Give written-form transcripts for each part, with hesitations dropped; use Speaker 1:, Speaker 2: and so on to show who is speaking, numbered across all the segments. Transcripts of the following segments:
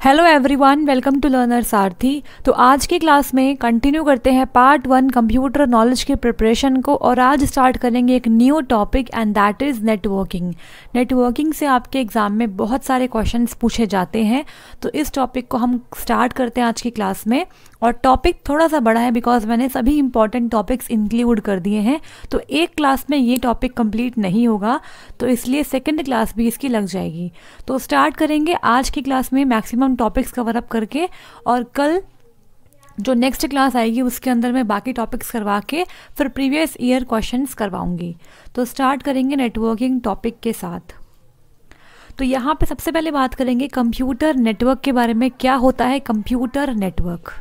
Speaker 1: Hello everyone, welcome to learner Sarthi. तो आज की क्लास में कंटिन्यू करते हैं पार्ट 1 कंप्यूटर नॉलेज के प्रिपरेशन को, और आज स्टार्ट करेंगे एक new topic and that is networking. Networking से आपके एग्ज़ाम में बहुत सारे क्वेश्चंस पूछे जाते हैं, तो इस टॉपिक को हम स्टार्ट करते हैं आज की क्लास में। और टॉपिक थोड़ा सा बड़ा है बिकॉज मैंने सभी इंपॉर्टेंट टॉपिक्स इंक्लूड कर दिए हैं, तो एक क्लास में ये टॉपिक कंप्लीट नहीं होगा, तो इसलिए सेकंड क्लास भी इसकी लग जाएगी। तो स्टार्ट करेंगे आज की क्लास में मैक्सिमम टॉपिक्स कवर अप करके, और कल जो नेक्स्ट क्लास आएगी उसके अंदर मैं बाकी टॉपिक्स करवा के फिर प्रीवियस ईयर क्वेश्चंस करवाऊंगी। तो स्टार्ट करेंगे नेटवर्किंग टॉपिक के साथ। तो यहाँ पे सबसे पहले बात करेंगे कंप्यूटर नेटवर्क के बारे में। क्या होता है कंप्यूटर नेटवर्क?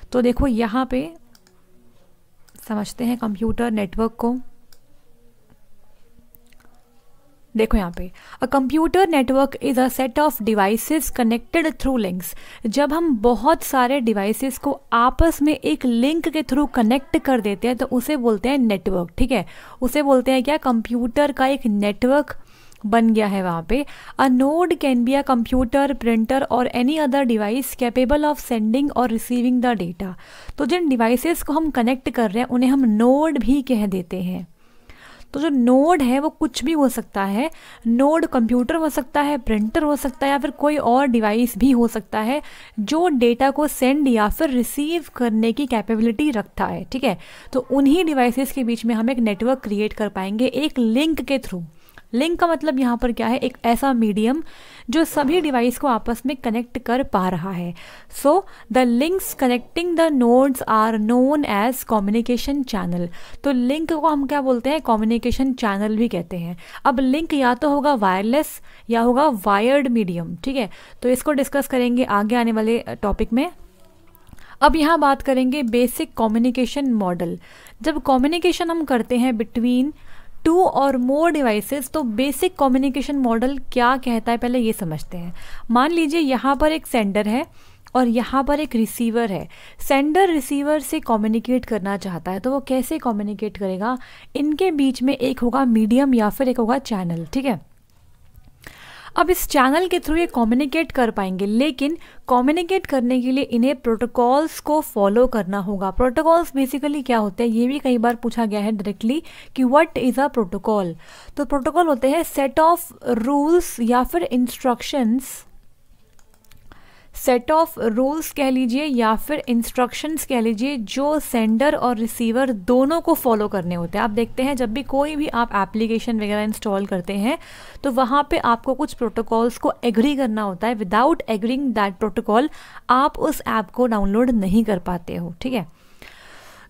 Speaker 1: तो देखो यहाँ पे समझते हैं कंप्यूटर नेटवर्क को। देखो यहाँ पे a computer network is a set of devices connected through links. जब हम बहुत सारे डिवाइसेस को आपस में एक लिंक के थ्रू कनेक्ट कर देते हैं तो उसे बोलते हैं नेटवर्क। ठीक है, उसे बोलते हैं क्या? कंप्यूटर का एक नेटवर्क बन गया है वहाँ पे। A node can be a computer, printer और any other device capable of sending और रिसीविंग द डेटा। तो जिन डिवाइसेस को हम कनेक्ट कर रहे हैं उन्हें हम नोड भी कह देते हैं। तो जो नोड है वो कुछ भी हो सकता है। नोड कंप्यूटर हो सकता है, प्रिंटर हो सकता है, या फिर कोई और डिवाइस भी हो सकता है जो डेटा को सेंड या फिर रिसीव करने की कैपेबिलिटी रखता है। ठीक है, तो उन्हीं डिवाइसेस के बीच में हम एक नेटवर्क क्रिएट कर पाएंगे एक लिंक के थ्रू। लिंक का मतलब यहाँ पर क्या है? एक ऐसा मीडियम जो सभी डिवाइस को आपस में कनेक्ट कर पा रहा है। So the links connecting the nodes are known as communication channel. तो लिंक को हम क्या बोलते हैं? कम्युनिकेशन चैनल भी कहते हैं। अब लिंक या तो होगा वायरलेस या होगा वायर्ड मीडियम। ठीक है, तो इसको डिस्कस करेंगे आगे आने वाले टॉपिक में। अब यहाँ बात करेंगे बेसिक कम्युनिकेशन मॉडल। जब कम्युनिकेशन हम करते हैं बिटवीन 2 और मोर डिवाइसेस, तो बेसिक कम्युनिकेशन मॉडल क्या कहता है पहले ये समझते हैं। मान लीजिए यहाँ पर एक सेंडर है और यहाँ पर एक रिसीवर है। सेंडर रिसीवर से कम्युनिकेट करना चाहता है तो वो कैसे कम्युनिकेट करेगा? इनके बीच में एक होगा मीडियम या फिर एक होगा चैनल। ठीक है, अब इस चैनल के थ्रू ये कम्युनिकेट कर पाएंगे, लेकिन कम्युनिकेट करने के लिए इन्हें प्रोटोकॉल्स को फॉलो करना होगा। प्रोटोकॉल्स बेसिकली क्या होते हैं ये भी कई बार पूछा गया है डायरेक्टली कि व्हाट इज़ अ प्रोटोकॉल। तो प्रोटोकॉल होते हैं सेट ऑफ रूल्स या फिर इंस्ट्रक्शंस, सेट ऑफ रूल्स कह लीजिए या फिर इंस्ट्रक्शंस कह लीजिए, जो सेंडर और रिसीवर दोनों को फॉलो करने होते हैं। आप देखते हैं जब भी कोई भी आप एप्लीकेशन वगैरह इंस्टॉल करते हैं तो वहाँ पे आपको कुछ प्रोटोकॉल्स को एग्री करना होता है। विदाउट एग्रीइंग दैट प्रोटोकॉल आप उस ऐप को डाउनलोड नहीं कर पाते हो। ठीक है,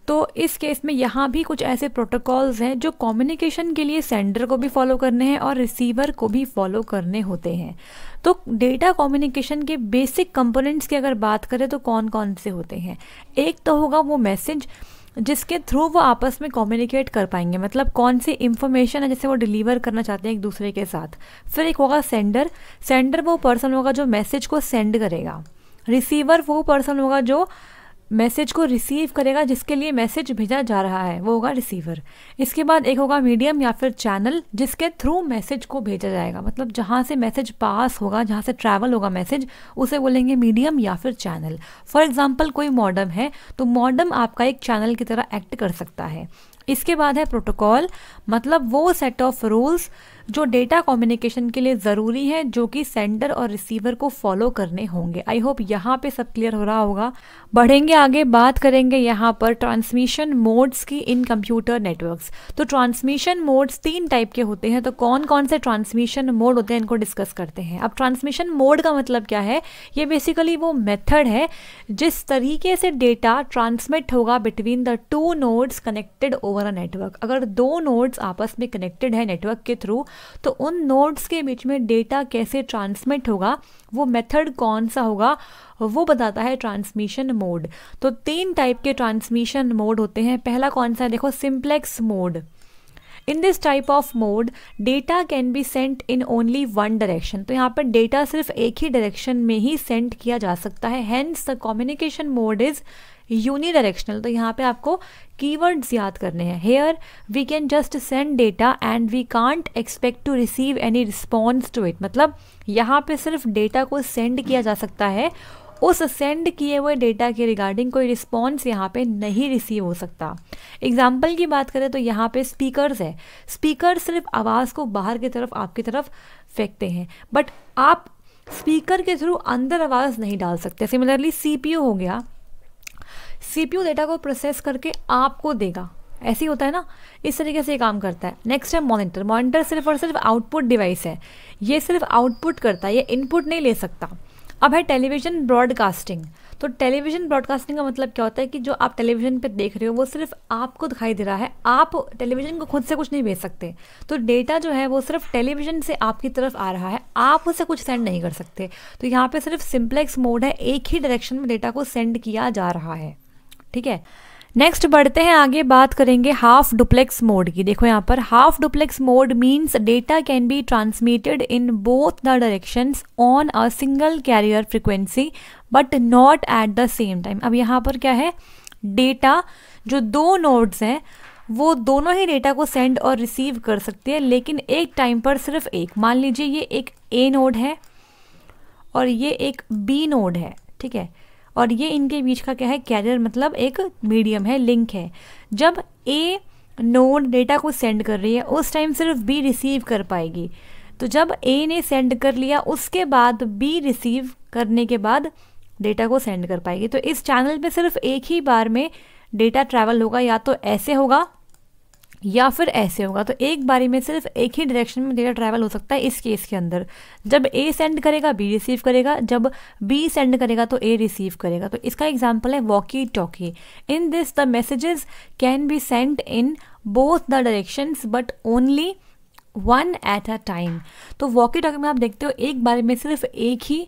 Speaker 1: तो इस केस में यहाँ भी कुछ ऐसे प्रोटोकॉल्स हैं जो कम्युनिकेशन के लिए सेंडर को भी फॉलो करने हैं और रिसीवर को भी फॉलो करने होते हैं। तो डेटा कम्युनिकेशन के बेसिक कंपोनेंट्स की अगर बात करें तो कौन कौन से होते हैं? एक तो होगा वो मैसेज जिसके थ्रू वो आपस में कम्युनिकेट कर पाएंगे, मतलब कौन सी इंफॉर्मेशन है जैसे वो डिलीवर करना चाहते हैं एक दूसरे के साथ। फिर एक होगा सेंडर। सेंडर वो पर्सन होगा जो मैसेज को सेंड करेगा। रिसीवर वो पर्सन होगा जो मैसेज को रिसीव करेगा, जिसके लिए मैसेज भेजा जा रहा है, वो होगा रिसीवर। इसके बाद एक होगा मीडियम या फिर चैनल जिसके थ्रू मैसेज को भेजा जाएगा, मतलब जहाँ से मैसेज पास होगा, जहाँ से ट्रैवल होगा मैसेज, उसे बोलेंगे मीडियम या फिर चैनल। फॉर एग्जांपल कोई मॉडेम है तो मॉडेम आपका एक चैनल की तरह एक्ट कर सकता है। इसके बाद है प्रोटोकॉल, मतलब वो सेट ऑफ रूल्स जो डेटा कम्युनिकेशन के लिए ज़रूरी है, जो कि सेंडर और रिसीवर को फॉलो करने होंगे। आई होप यहाँ पे सब क्लियर हो रहा होगा। बढ़ेंगे आगे, बात करेंगे यहाँ पर ट्रांसमिशन मोड्स की इन कंप्यूटर नेटवर्क्स। तो ट्रांसमिशन मोड्स 3 टाइप के होते हैं, तो कौन कौन से ट्रांसमिशन मोड होते हैं इनको डिस्कस करते हैं। अब ट्रांसमिशन मोड का मतलब क्या है? ये बेसिकली वो मेथड है जिस तरीके से डेटा ट्रांसमिट होगा between the 2 nodes connected over a network. अगर 2 नोड्स आपस में कनेक्टेड है नेटवर्क के थ्रू, तो उन नोड्स के बीच में डेटा कैसे ट्रांसमिट होगा, वो मेथड कौन सा होगा, वो बताता है ट्रांसमिशन मोड। तो 3 टाइप के ट्रांसमिशन मोड होते हैं। पहला कौन सा है? देखो, simplex mode. In this type of mode data can be sent in only one direction. तो यहाँ पर डेटा सिर्फ एक ही डायरेक्शन में ही सेंड किया जा सकता है, hence the communication mode is unidirectional. तो यहाँ पे आपको कीवर्ड्स याद करने हैं। Here we can just send data and we can't expect to receive any response to it. मतलब यहाँ पे सिर्फ डेटा को सेंड किया जा सकता है, उस सेंड किए हुए डेटा के रिगार्डिंग कोई रिस्पॉन्स यहाँ पे नहीं रिसीव हो सकता। एग्जाम्पल की बात करें तो यहाँ पे स्पीकर्स है, स्पीकर सिर्फ आवाज़ को बाहर की तरफ आपकी तरफ फेंकते हैं, बट आप स्पीकर के थ्रू अंदर आवाज़ नहीं डाल सकते। सिमिलरली सीपीयू हो गया, सीपीयू डेटा को प्रोसेस करके आपको देगा, ऐसे ही होता है ना, इस तरीके से ये काम करता है। नेक्स्ट है मॉनिटर। मॉनिटर सिर्फ और सिर्फ आउटपुट डिवाइस है, ये सिर्फ आउटपुट करता है, ये इनपुट नहीं ले सकता। अब है टेलीविज़न ब्रॉडकास्टिंग। तो टेलीविज़न ब्रॉडकास्टिंग का मतलब क्या होता है कि जो आप टेलीविज़न पे देख रहे हो वो सिर्फ आपको दिखाई दे रहा है, आप टेलीविज़न को खुद से कुछ नहीं भेज सकते। तो डेटा जो है वो सिर्फ टेलीविज़न से आपकी तरफ आ रहा है, आप उससे कुछ सेंड नहीं कर सकते। तो यहाँ पे सिर्फ सिंप्लेक्स मोड है, एक ही डायरेक्शन में डेटा को सेंड किया जा रहा है, ठीक है। नेक्स्ट बढ़ते हैं आगे, बात करेंगे हाफ डुप्लेक्स मोड की। देखो यहाँ पर half duplex mode means data can be transmitted in both the directions on a single carrier frequency but not at the same time. अब यहाँ पर क्या है, डेटा जो दो नोड्स हैं वो दोनों ही डेटा को सेंड और रिसीव कर सकते हैं, लेकिन एक टाइम पर सिर्फ एक। मान लीजिए ये एक ए नोड है और ये एक बी नोड है, ठीक है, और ये इनके बीच का क्या है, कैरियर, मतलब एक मीडियम है, लिंक है। जब ए नोड डेटा को सेंड कर रही है उस टाइम सिर्फ बी रिसीव कर पाएगी। तो जब ए ने सेंड कर लिया उसके बाद बी रिसीव करने के बाद डेटा को सेंड कर पाएगी। तो इस चैनल पे सिर्फ एक ही बार में डेटा ट्रैवल होगा, या तो ऐसे होगा या फिर ऐसे होगा। तो एक बारी में सिर्फ एक ही डायरेक्शन में डेटा ट्रैवल हो सकता है इस केस के अंदर। जब ए सेंड करेगा बी रिसीव करेगा, जब बी सेंड करेगा तो ए रिसीव करेगा। तो इसका एग्जांपल है walkie talkie. In this the messages can be sent in both the directions but only one at a time. तो वॉकी टॉकी में आप देखते हो एक बारी में सिर्फ एक ही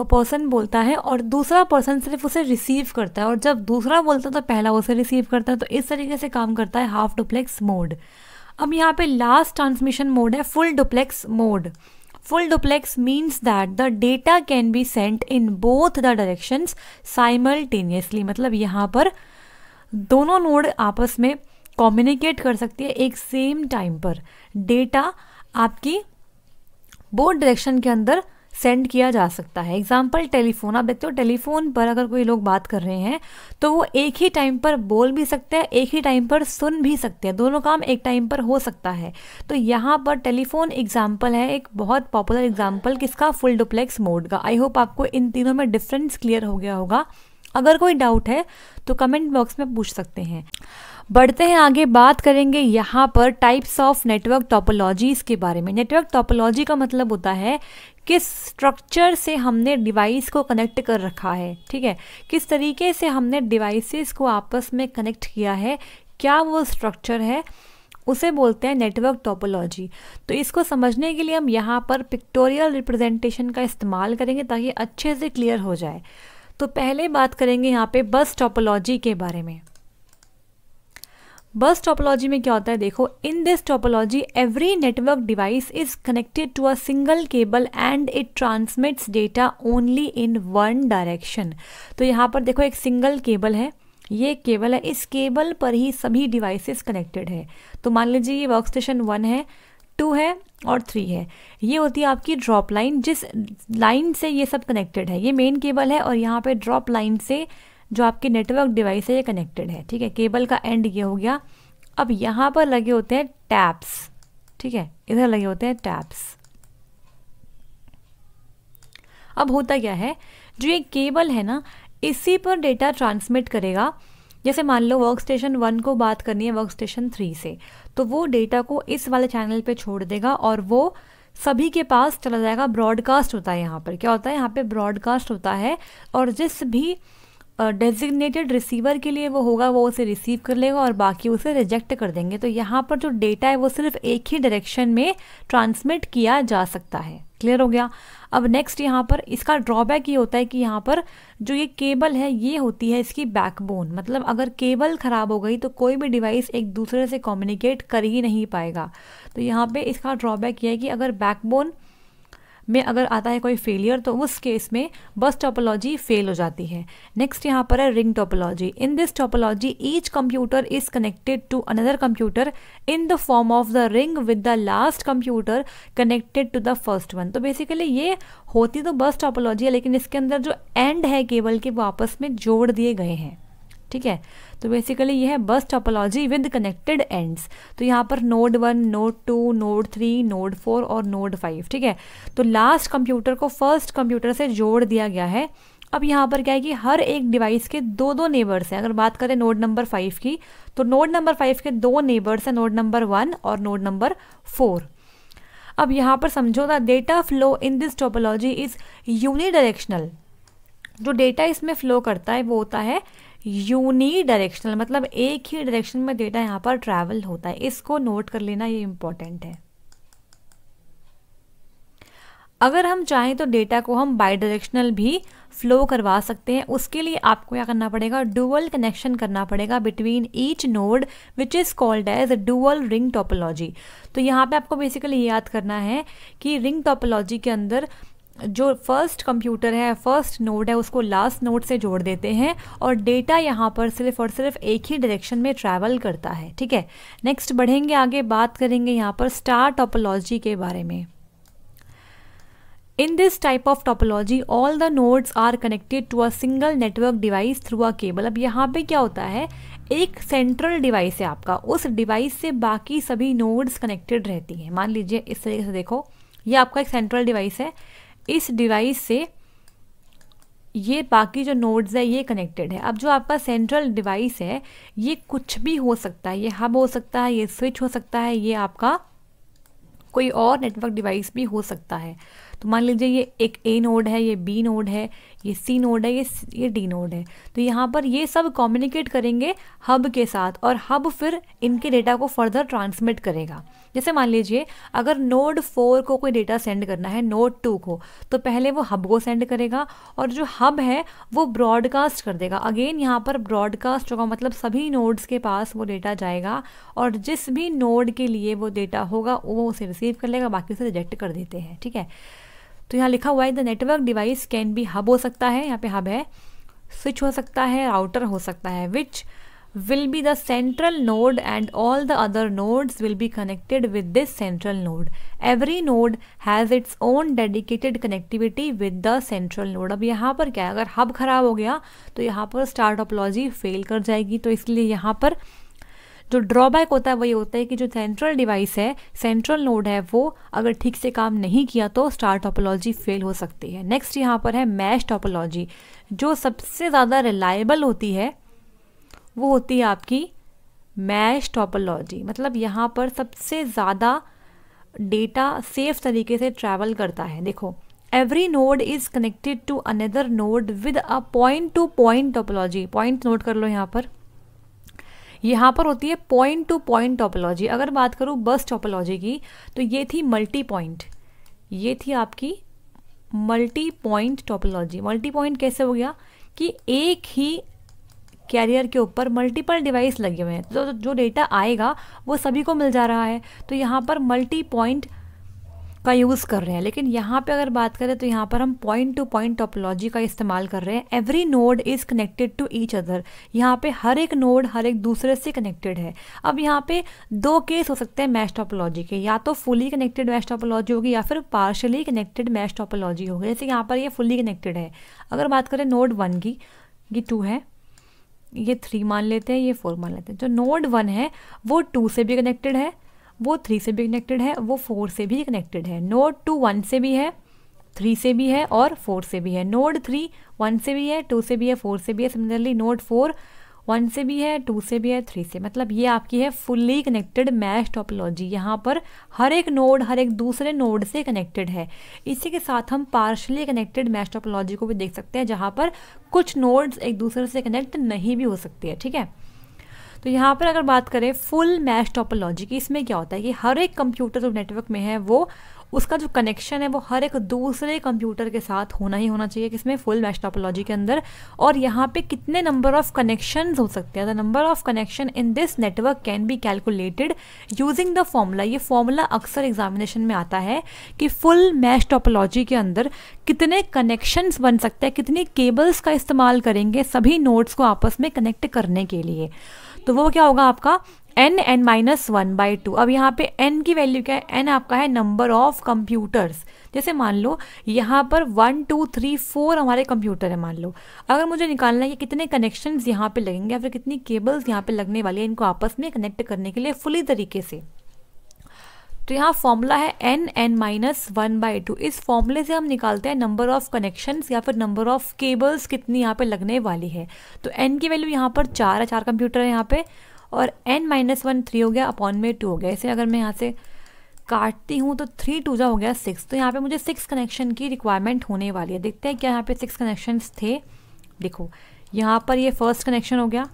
Speaker 1: पर्सन बोलता है और दूसरा पर्सन सिर्फ उसे रिसीव करता है, और जब दूसरा बोलता है तो पहला उसे रिसीव करता है। तो इस तरीके से काम करता है हाफ डुप्लेक्स मोड। अब यहाँ पे लास्ट ट्रांसमिशन मोड है full duplex mode. Full duplex means that the data can be sent in both the directions simultaneously. मतलब यहाँ पर दोनों नोड आपस में कम्युनिकेट कर सकती है एक सेम टाइम पर। डेटा आपकी बोथ डायरेक्शन के अंदर सेंड किया जा सकता है। एग्जाम्पल टेलीफोन, आप देखते हो टेलीफोन पर अगर कोई लोग बात कर रहे हैं तो वो एक ही टाइम पर बोल भी सकते हैं, एक ही टाइम पर सुन भी सकते हैं, दोनों काम एक टाइम पर हो सकता है। तो यहाँ पर टेलीफोन एग्जाम्पल है एक बहुत पॉपुलर एग्जाम्पल किसका, फुल डुप्लेक्स मोड का। आई होप आपको इन तीनों में डिफरेंस क्लियर हो गया होगा। अगर कोई डाउट है तो कमेंट बॉक्स में पूछ सकते हैं। बढ़ते हैं आगे, बात करेंगे यहाँ पर टाइप्स ऑफ नेटवर्क टोपोलॉजीज के बारे में। नेटवर्क टोपोलॉजी का मतलब होता है किस स्ट्रक्चर से हमने डिवाइस को कनेक्ट कर रखा है, ठीक है, किस तरीके से हमने डिवाइसेस को आपस में कनेक्ट किया है, क्या वो स्ट्रक्चर है, उसे बोलते हैं नेटवर्क टोपोलॉजी। तो इसको समझने के लिए हम यहाँ पर पिक्टोरियल रिप्रेजेंटेशन का इस्तेमाल करेंगे ताकि अच्छे से क्लियर हो जाए। तो पहले बात करेंगे यहाँ पे बस टोपोलॉजी के बारे में। बस टोपोलॉजी में क्या होता है, देखो, in this topology every network device is connected to a single cable and it transmits data only in one direction. तो यहाँ पर देखो एक सिंगल केबल है, ये केबल है, इस केबल पर ही सभी डिवाइसेस कनेक्टेड है। तो मान लीजिए ये वर्क स्टेशन 1 है, 2 है और 3 है। ये होती है आपकी ड्रॉप लाइन, जिस लाइन से ये सब कनेक्टेड है। ये मेन केबल है और यहाँ पे ड्रॉप लाइन से जो आपके नेटवर्क डिवाइस है ये कनेक्टेड है, ठीक है। केबल का एंड ये हो गया। अब यहाँ पर लगे होते हैं टैप्स, ठीक है, इधर लगे होते हैं टैप्स। अब होता क्या है, जो ये केबल है ना इसी पर डेटा ट्रांसमिट करेगा। जैसे मान लो वर्क स्टेशन 1 को बात करनी है वर्क स्टेशन 3 से, तो वो डेटा को इस वाले चैनल पे छोड़ देगा और वो सभी के पास चला जाएगा। ब्रॉडकास्ट होता है यहाँ पर, क्या होता है, यहाँ पे ब्रॉडकास्ट होता है, और जिस भी डेजिग्नेटेड रिसीवर के लिए वो होगा, वो उसे रिसीव कर लेगा और बाकी उसे रिजेक्ट कर देंगे। तो यहाँ पर जो डेटा है वो सिर्फ एक ही डायरेक्शन में ट्रांसमिट किया जा सकता है। क्लियर हो गया। अब नेक्स्ट यहाँ पर इसका ड्रॉबैक ये होता है कि यहाँ पर जो ये केबल है ये होती है इसकी बैकबोन, मतलब अगर केबल ख़राब हो गई तो कोई भी डिवाइस एक दूसरे से कम्युनिकेट कर ही नहीं पाएगा। तो यहाँ पे इसका ड्रॉबैक ये है कि अगर बैकबोन में अगर आता है कोई फेलियर तो उस केस में बस टोपोलॉजी फेल हो जाती है। नेक्स्ट यहाँ पर है ring topology. In this topology each computer is connected to another computer in the form of the ring with the last computer connected to the first one. तो basically ये होती तो बस टोपोलॉजी है, लेकिन इसके अंदर जो एंड है केबल के वो आपस में जोड़ दिए गए हैं। ठीक है, तो बेसिकली ये है बस टोपोलॉजी विद कनेक्टेड एंड्स। तो यहाँ पर नोड 1, नोड 2, नोड 3, नोड 4 और नोड 5। ठीक है, तो लास्ट कंप्यूटर को फर्स्ट कंप्यूटर से जोड़ दिया गया है। अब यहाँ पर क्या है कि हर एक डिवाइस के दो दो नेबर्स हैं। अगर बात करें नोड नंबर 5 की, तो नोड नंबर 5 के दो नेबर्स हैं, नोड नंबर 1 और नोड नंबर 4। अब यहाँ पर समझो the data flow in this topology is unidirectional. जो डेटा इसमें फ्लो करता है वो होता है यूनी डायरेक्शनल, मतलब एक ही डायरेक्शन में डेटा यहाँ पर ट्रैवल होता है। इसको नोट कर लेना, ये इंपॉर्टेंट है। अगर हम चाहें तो डेटा को हम बाई डायरेक्शनल भी फ्लो करवा सकते हैं। उसके लिए आपको क्या करना पड़ेगा, डुअल कनेक्शन करना पड़ेगा between each node which is called as dual ring topology. तो यहाँ पे आपको बेसिकली याद करना है कि रिंग टोपोलॉजी के अंदर जो फर्स्ट कंप्यूटर है, फर्स्ट नोड है, उसको लास्ट नोड से जोड़ देते हैं और डेटा यहाँ पर सिर्फ और सिर्फ एक ही डायरेक्शन में ट्रैवल करता है। ठीक है, नेक्स्ट बढ़ेंगे आगे, बात करेंगे यहाँ पर स्टार टोपोलॉजी के बारे में। In this type of topology, all the nodes are connected to a single network device through a cable। अब यहाँ पे क्या होता है, एक सेंट्रल डिवाइस है आपका, उस डिवाइस से बाकी सभी नोड्स कनेक्टेड रहती हैं। मान लीजिए इस तरीके से देखो, ये आपका एक सेंट्रल डिवाइस है, इस डिवाइस से ये बाकी जो नोड्स है ये कनेक्टेड है। अब जो आपका सेंट्रल डिवाइस है ये कुछ भी हो सकता है, ये हब हो सकता है, ये स्विच हो सकता है, ये आपका कोई और नेटवर्क डिवाइस भी हो सकता है। तो मान लीजिए ये एक ए नोड है, ये बी नोड है, ये सी नोड है, ये डी नोड है। तो यहाँ पर ये सब कम्युनिकेट करेंगे हब के साथ और हब फिर इनके डेटा को फर्दर ट्रांसमिट करेगा। जैसे मान लीजिए अगर नोड 4 को कोई डेटा सेंड करना है नोड 2 को, तो पहले वो हब को सेंड करेगा और जो हब है वो ब्रॉडकास्ट कर देगा। अगेन यहाँ पर ब्रॉडकास्ट होगा, मतलब सभी नोड्स के पास वो डेटा जाएगा और जिस भी नोड के लिए वो डेटा होगा वो उसे रिसीव कर लेगा, बाकी उसे रिजेक्ट कर देते हैं। ठीक है, तो यहाँ लिखा हुआ है the network device can be hub हो सकता है, यहाँ पे हब है, स्विच हो सकता है, राउटर हो सकता है, विच will be the central node and all the other nodes will be connected with this central node. Every node has its own dedicated connectivity with the central node. अब यहाँ पर क्या है, अगर हब खराब हो गया तो यहाँ पर स्टार टोपोलॉजी फेल कर जाएगी। तो इसलिए यहाँ पर जो ड्रॉबैक होता है वही होता है कि जो सेंट्रल डिवाइस है, सेंट्रल नोड है, वो अगर ठीक से काम नहीं किया तो स्टार टोपोलॉजी फेल हो सकती है। नेक्स्ट यहाँ पर है मैश टोपोलॉजी। जो सबसे ज़्यादा रिलायबल होती है वो होती है आपकी मैश टोपोलॉजी, मतलब यहाँ पर सबसे ज़्यादा डेटा सेफ तरीके से ट्रैवल करता है। देखो, every node is connected to another node with a point to point topology. Point note कर लो, यहाँ पर होती है पॉइंट टू पॉइंट टोपोलॉजी। अगर बात करूँ बस टोपोलॉजी की तो ये थी मल्टी पॉइंट, ये थी आपकी multi point topology. Multi point कैसे हो गया कि एक ही कैरियर के ऊपर मल्टीपल डिवाइस लगे हुए हैं, तो जो डेटा आएगा वो सभी को मिल जा रहा है। तो यहाँ पर मल्टी पॉइंट का यूज़ कर रहे हैं। लेकिन यहाँ पे अगर बात करें तो यहाँ पर हम पॉइंट टू पॉइंट टोपोलॉजी का इस्तेमाल कर रहे हैं। Every node is connected to each other, यहाँ पे हर एक नोड हर एक दूसरे से कनेक्टेड है। अब यहाँ पे दो केस हो सकते हैं मैश टोपोलॉजी के, या तो फुली कनेक्टेड मैश टोपोलॉजी होगी या फिर पार्शली कनेक्टेड मैश टोपोलॉजी होगी। जैसे यहाँ पर ये फुली कनेक्टेड है। अगर बात करें नोड 1 की, ये 2 है, ये 3 मान लेते हैं, ये 4 मान लेते हैं। जो नोड 1 है वो 2 से भी कनेक्टेड है, वो 3 से भी कनेक्टेड है, वो 4 से भी कनेक्टेड है। नोड 2 1 से भी है, 3 से भी है और 4 से भी है। नोड 3 1 से भी है, 2 से भी है, 4 से भी है। सिमिलरली नोड 4 1 से भी है, 2 से भी है, 3 से, मतलब ये आपकी है फुल्ली कनेक्टेड मैश टोपोलॉजी। यहाँ पर हर एक नोड हर एक दूसरे नोड से कनेक्टेड है। इसी के साथ हम पार्शली कनेक्टेड मैश टोपोलॉजी को भी देख सकते हैं, जहाँ पर कुछ नोड्स एक दूसरे से कनेक्ट नहीं भी हो सकती है, ठीक है। तो यहाँ पर अगर बात करें फुल मैश टोपोलॉजी की, इसमें क्या होता है कि हर एक कंप्यूटर जो नेटवर्क में है वो उसका जो कनेक्शन है वो हर एक दूसरे कंप्यूटर के साथ होना ही होना चाहिए, किसमें, फुल मैश टोपोलॉजी के अंदर। और यहाँ पे कितने नंबर ऑफ कनेक्शंस हो सकते हैं, the number of connection in this network can be calculated using the formula. ये फॉर्मूला अक्सर एग्जामिनेशन में आता है कि फुल मैश टोपोलॉजी के अंदर कितने कनेक्शंस बन सकते हैं, कितनी केबल्स का इस्तेमाल करेंगे सभी नोड्स को आपस में कनेक्ट करने के लिए। तो वो क्या होगा आपका n(n-1/2)। अब यहाँ पे n की वैल्यू क्या है, n आपका है नंबर ऑफ कंप्यूटर्स। जैसे मान लो यहाँ पर 1 2 3 4 हमारे कंप्यूटर है मान लो, अगर मुझे निकालना है कि कितने कनेक्शंस यहाँ पे लगेंगे या फिर कितनी केबल्स यहाँ पे लगने वाली है इनको आपस में कनेक्ट करने के लिए फुली तरीके से, तो यहाँ फॉर्मूला है n(n-1/2)। इस फॉर्मूले से हम निकालते हैं नंबर ऑफ कनेक्शंस या फिर नंबर ऑफ केबल्स कितनी यहाँ पे लगने वाली है। तो n की वैल्यू यहाँ पर 4 है, 4 कंप्यूटर है यहाँ पे, और n-1 3 हो गया, अपॉन में 2 हो गया। इसे अगर मैं यहाँ से काटती हूँ तो 3 2 हो गया 6। तो यहाँ पे मुझे 6 कनेक्शन की रिक्वायरमेंट होने वाली है। देखते हैं क्या यहाँ पे 6 कनेक्शंस थे। देखो यहाँ पर ये फर्स्ट कनेक्शन हो गया,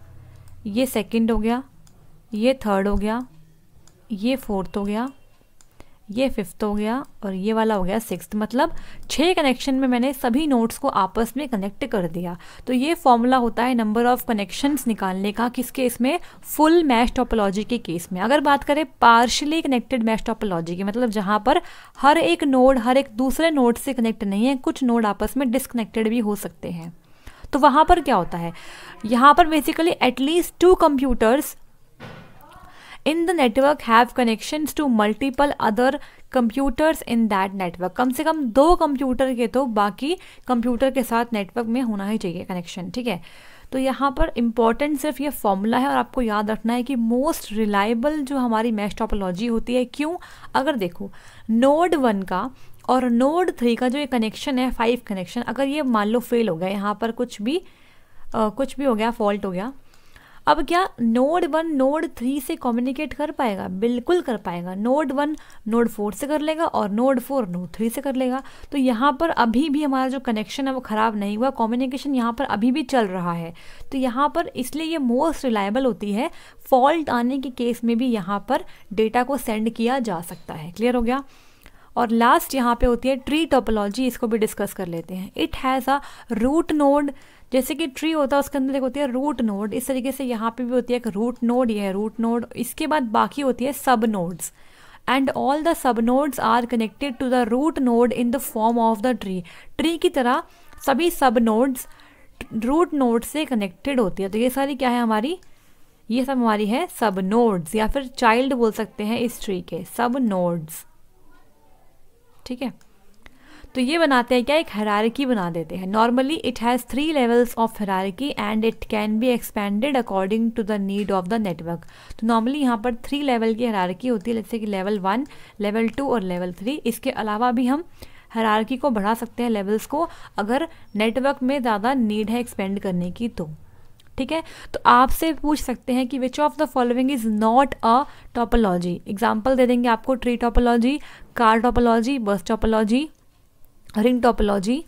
Speaker 1: ये सेकंड हो गया, ये थर्ड हो गया, ये फोर्थ हो गया, ये फिफ्थ हो गया, और ये वाला हो गया सिक्स्थ। मतलब 6 कनेक्शन में मैंने सभी नोड्स को आपस में कनेक्ट कर दिया। तो ये फॉर्मूला होता है नंबर ऑफ कनेक्शंस निकालने का, किसके, इसमें फुल मैश टोपोलॉजी के केस में। अगर बात करें पार्शियली कनेक्टेड मैश टोपोलॉजी की, मतलब जहाँ पर हर एक नोड हर एक दूसरे नोड से कनेक्ट नहीं है, कुछ नोड आपस में डिस्कनेक्टेड भी हो सकते हैं, तो वहाँ पर क्या होता है, यहाँ पर basically at least 2 computers in the network have connections to multiple other computers in that network। कम से कम 2 कंप्यूटर के तो बाकी कंप्यूटर के साथ नेटवर्क में होना ही चाहिए कनेक्शन, ठीक है। तो यहाँ पर इम्पॉर्टेंट सिर्फ ये फॉर्मूला है और आपको याद रखना है कि मोस्ट रिलायबल जो हमारी मैश टोपोलॉजी होती है। क्यों, अगर देखो नोड 1 का और नोड 3 का जो ये कनेक्शन है 5 कनेक्शन, अगर ये मान लो फेल हो गया, यहाँ पर कुछ भी हो गया, फॉल्ट हो गया, अब क्या नोड 1 नोड 3 से कम्युनिकेट कर पाएगा? बिल्कुल कर पाएगा। नोड 1 नोड 4 से कर लेगा और नोड 4 नोड 3 से कर लेगा। तो यहाँ पर अभी भी हमारा जो कनेक्शन है वो ख़राब नहीं हुआ, कम्युनिकेशन यहाँ पर अभी भी चल रहा है। तो यहाँ पर इसलिए ये मोस्ट रिलायबल होती है। फॉल्ट आने के केस में भी यहाँ पर डेटा को सेंड किया जा सकता है। क्लियर हो गया। और लास्ट यहाँ पे होती है ट्री टोपोलॉजी, इसको भी डिस्कस कर लेते हैं। It has a root node, जैसे कि ट्री होता है उसके अंदर एक होती है रूट नोड, इस तरीके से यहाँ पे भी होती है एक रूट नोड, ये है रूट नोड। इसके बाद बाकी होती है sub nodes, and all the sub nodes are connected to the root node in the form of the tree. Tree की तरह सभी सब नोड्स रूट नोड से कनेक्टेड होती है। तो ये सारी क्या है हमारी, ये सब हमारी है सब नोड्स, या फिर चाइल्ड बोल सकते हैं इस ट्री के, सब नोड्स, ठीक है। तो ये बनाते हैं क्या, एक हायरार्की बना देते हैं। Normally it has 3 levels of hierarchy and it can be expanded according to the need of the network. तो नॉर्मली यहाँ पर 3 लेवल की हायरार्की होती है, जैसे कि लेवल 1, लेवल 2 और लेवल 3। इसके अलावा भी हम हायरार्की को बढ़ा सकते हैं, लेवल्स को, अगर नेटवर्क में ज़्यादा नीड है एक्सपेंड करने की तो, ठीक है। तो आपसे पूछ सकते हैं कि which of the following is not a topology. Example दे देंगे आपको, tree topology, car topology, bus topology, ring topology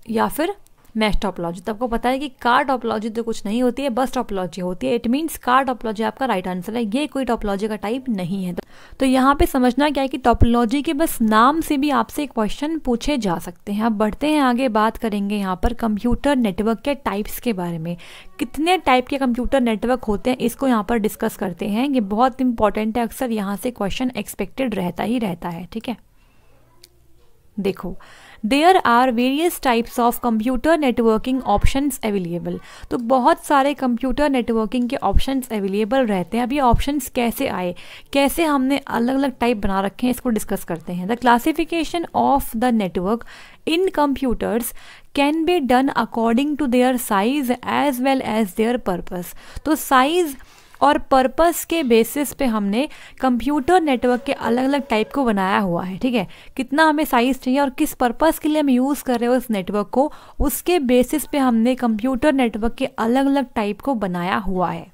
Speaker 1: या फिर मैश टोपोलॉजी। तो आपको पता है कि कार टोपोलॉजी तो कुछ नहीं होती है, बस टोपोलॉजी होती है। इट मीन्स कार टोपोलॉजी आपका राइट आंसर है, ये कोई टोपोलॉजी का टाइप नहीं है। तो यहाँ पे समझना क्या है कि टोपोलॉजी के बस नाम से भी आपसे क्वेश्चन पूछे जा सकते हैं। अब बढ़ते हैं आगे, बात करेंगे यहाँ पर कंप्यूटर नेटवर्क के टाइप्स के बारे में। कितने टाइप के कंप्यूटर नेटवर्क होते हैं इसको यहाँ पर डिस्कस करते हैं। ये बहुत इंपॉर्टेंट है, अक्सर यहाँ से क्वेश्चन एक्सपेक्टेड रहता ही रहता है, ठीक है। देखो, there are various types of computer networking options available. तो बहुत सारे कंप्यूटर नेटवर्किंग के ऑप्शंस अवेलेबल रहते हैं। अब ये ऑप्शंस कैसे आए, कैसे हमने अलग अलग टाइप बना रखे हैं, इसको डिस्कस करते हैं। The classification of the network in computers can be done according to their size as well as their purpose. तो साइज और पर्पस के बेसिस पे हमने कंप्यूटर नेटवर्क के अलग अलग टाइप को बनाया हुआ है, ठीक है। कितना हमें साइज़ चाहिए और किस पर्पस के लिए हम यूज़ कर रहे हो इस नेटवर्क को, उसके बेसिस पे हमने कंप्यूटर नेटवर्क के अलग अलग टाइप को बनाया हुआ है।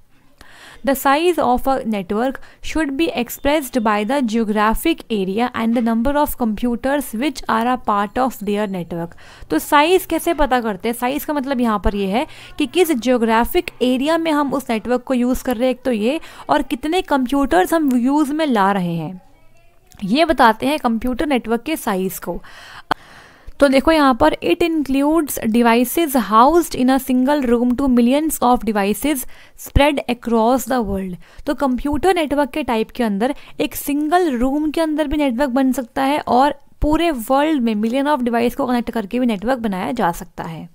Speaker 1: The size of a network should be expressed by the geographic area and the number of computers which are a part of their network। तो साइज़ कैसे पता करते हैं? साइज़ का मतलब यहाँ पर ये है कि किस जियोग्राफिक एरिया में हम उस नेटवर्क को यूज़ कर रहे हैं, एक तो ये, और कितने कंप्यूटर्स हम यूज़ में ला रहे हैं, ये बताते हैं कंप्यूटर नेटवर्क के साइज़ को। तो देखो यहाँ पर it includes devices housed in a single room to millions of devices spread across the world. तो कंप्यूटर नेटवर्क के टाइप के अंदर एक सिंगल रूम के अंदर भी नेटवर्क बन सकता है और पूरे वर्ल्ड में मिलियन ऑफ डिवाइस को कनेक्ट करके भी नेटवर्क बनाया जा सकता है।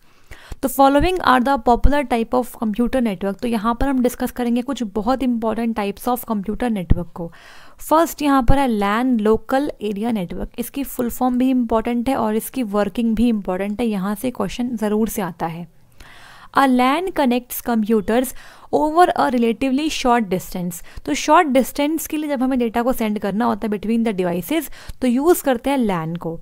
Speaker 1: तो following are the popular type of computer network. तो यहाँ पर हम डिस्कस करेंगे कुछ बहुत important types of computer network को। फर्स्ट यहाँ पर है लैन लोकल एरिया नेटवर्क। इसकी फुल फॉर्म भी इंपॉर्टेंट है और इसकी वर्किंग भी इंपॉर्टेंट है, यहाँ से क्वेश्चन ज़रूर से आता है। A LAN connects computers over a relatively short distance. तो शॉर्ट डिस्टेंस के लिए जब हमें डेटा को सेंड करना होता है बिटवीन द डिवाइसेस तो यूज़ करते हैं लैन को।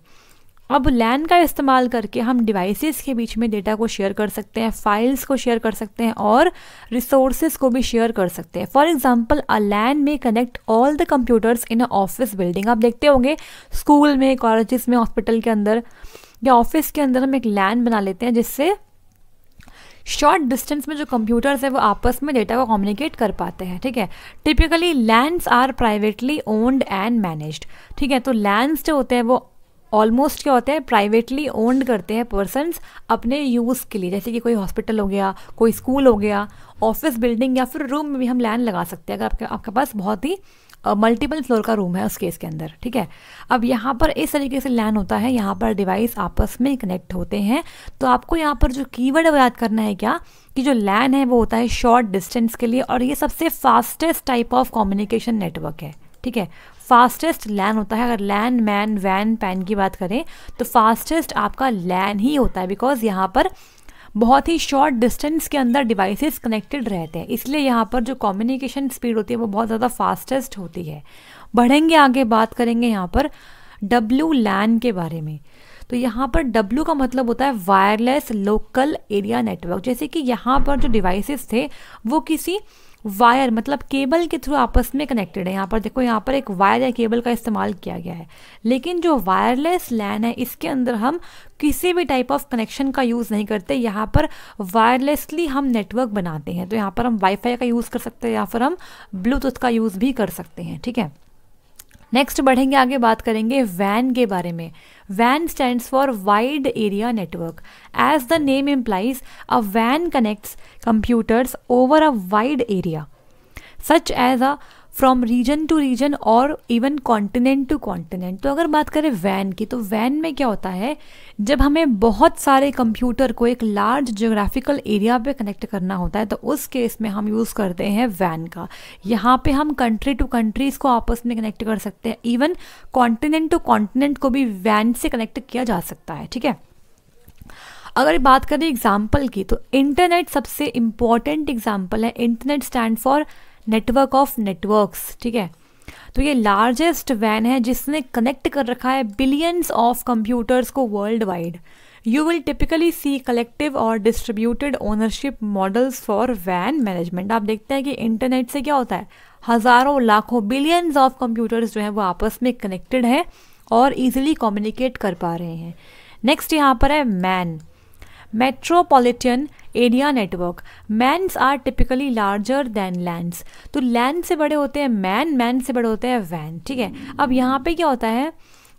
Speaker 1: अब लैन का इस्तेमाल करके हम डिवाइसेस के बीच में डेटा को शेयर कर सकते हैं, फाइल्स को शेयर कर सकते हैं और रिसोर्सेज को भी शेयर कर सकते हैं। फॉर एग्जांपल अ लैन में connect all the computers in a office building. आप देखते होंगे स्कूल में, कॉलेजेस में, हॉस्पिटल के अंदर या ऑफिस के अंदर हम एक लैन बना लेते हैं जिससे शॉर्ट डिस्टेंस में जो कंप्यूटर्स है वो आपस में डेटा को कम्युनिकेट कर पाते हैं, ठीक है। Typically LANs are privately owned and managed, ठीक है। तो लैन्स जो होते हैं वो ऑलमोस्ट क्या होते हैं, प्राइवेटली ओन्ड करते हैं पर्सन्स अपने यूज़ के लिए, जैसे कि कोई हॉस्पिटल हो गया, कोई स्कूल हो गया, ऑफिस बिल्डिंग या फिर रूम में भी हम लैन लगा सकते हैं अगर आपके पास बहुत ही मल्टीपल फ्लोर का रूम है उस केस के अंदर, ठीक है। अब यहाँ पर इस तरीके से लैन होता है, यहाँ पर डिवाइस आपस में कनेक्ट होते हैं। तो आपको यहाँ पर जो कीवर्ड है याद करना है क्या, कि जो लैन है वो होता है शॉर्ट डिस्टेंस के लिए और ये सबसे fastest type of communication network है, ठीक है। फास्टेस्ट लैन होता है। अगर लैन, मैन, वैन, पैन की बात करें तो फास्टेस्ट आपका लैन ही होता है, बिकॉज यहाँ पर बहुत ही शॉर्ट डिस्टेंस के अंदर डिवाइसेस कनेक्टेड रहते हैं, इसलिए यहाँ पर जो कम्युनिकेशन स्पीड होती है वो बहुत ज़्यादा फास्टेस्ट होती है। बढ़ेंगे आगे, बात करेंगे यहाँ पर डब्ल्यू लैन के बारे में। तो यहाँ पर डब्ल्यू का मतलब होता है वायरलेस लोकल एरिया नेटवर्क। जैसे कि यहाँ पर जो डिवाइसेस थे वो किसी वायर मतलब केबल के थ्रू आपस में कनेक्टेड है। यहाँ पर देखो, यहाँ पर एक वायर या केबल का इस्तेमाल किया गया है, लेकिन जो वायरलेस लैन है इसके अंदर हम किसी भी टाइप ऑफ कनेक्शन का यूज़ नहीं करते। यहाँ पर वायरलेसली हम नेटवर्क बनाते हैं। तो यहाँ पर हम वाईफाई का यूज़ कर सकते हैं या फिर हम ब्लूटूथ का यूज़ भी कर सकते हैं, ठीक है। नेक्स्ट बढ़ेंगे आगे, बात करेंगे वैन के बारे में। WAN stands for Wide Area Network. As the name implies, a WAN connects computers over a wide area, such as from region to region और even continent to continent. तो अगर बात करें WAN की, तो WAN में क्या होता है, जब हमें बहुत सारे कंप्यूटर को एक लार्ज ज्योग्राफिकल एरिया पे कनेक्ट करना होता है तो उस केस में हम यूज़ करते हैं WAN का। यहाँ पे हम कंट्री टू कंट्रीज़ को आपस में कनेक्ट कर सकते हैं, इवन कॉन्टिनेंट टू कॉन्टिनेंट को भी WAN से कनेक्ट किया जा सकता है, ठीक है। अगर बात करें एग्जाम्पल की, तो इंटरनेट सबसे इम्पॉर्टेंट एग्जाम्पल है। Internet stand for network of networks, ठीक है। तो ये लार्जेस्ट वैन है जिसने कनेक्ट कर रखा है बिलियंस ऑफ कंप्यूटर्स को world wide. You will typically see collective और डिस्ट्रीब्यूटेड ओनरशिप मॉडल्स फॉर वैन मैनेजमेंट। आप देखते हैं कि इंटरनेट से क्या होता है, हज़ारों, लाखों, बिलियंस ऑफ कंप्यूटर्स जो हैं वो आपस में कनेक्टेड हैं और ईजिली कम्युनिकेट कर पा रहे हैं। नेक्स्ट यहाँ पर है MAN, metropolitan area network. MANs are typically larger than LANs. तो लैंड से बड़े होते हैं मैन, मैन से बड़े होते हैं वैन, ठीक है। अब यहाँ पे क्या होता है,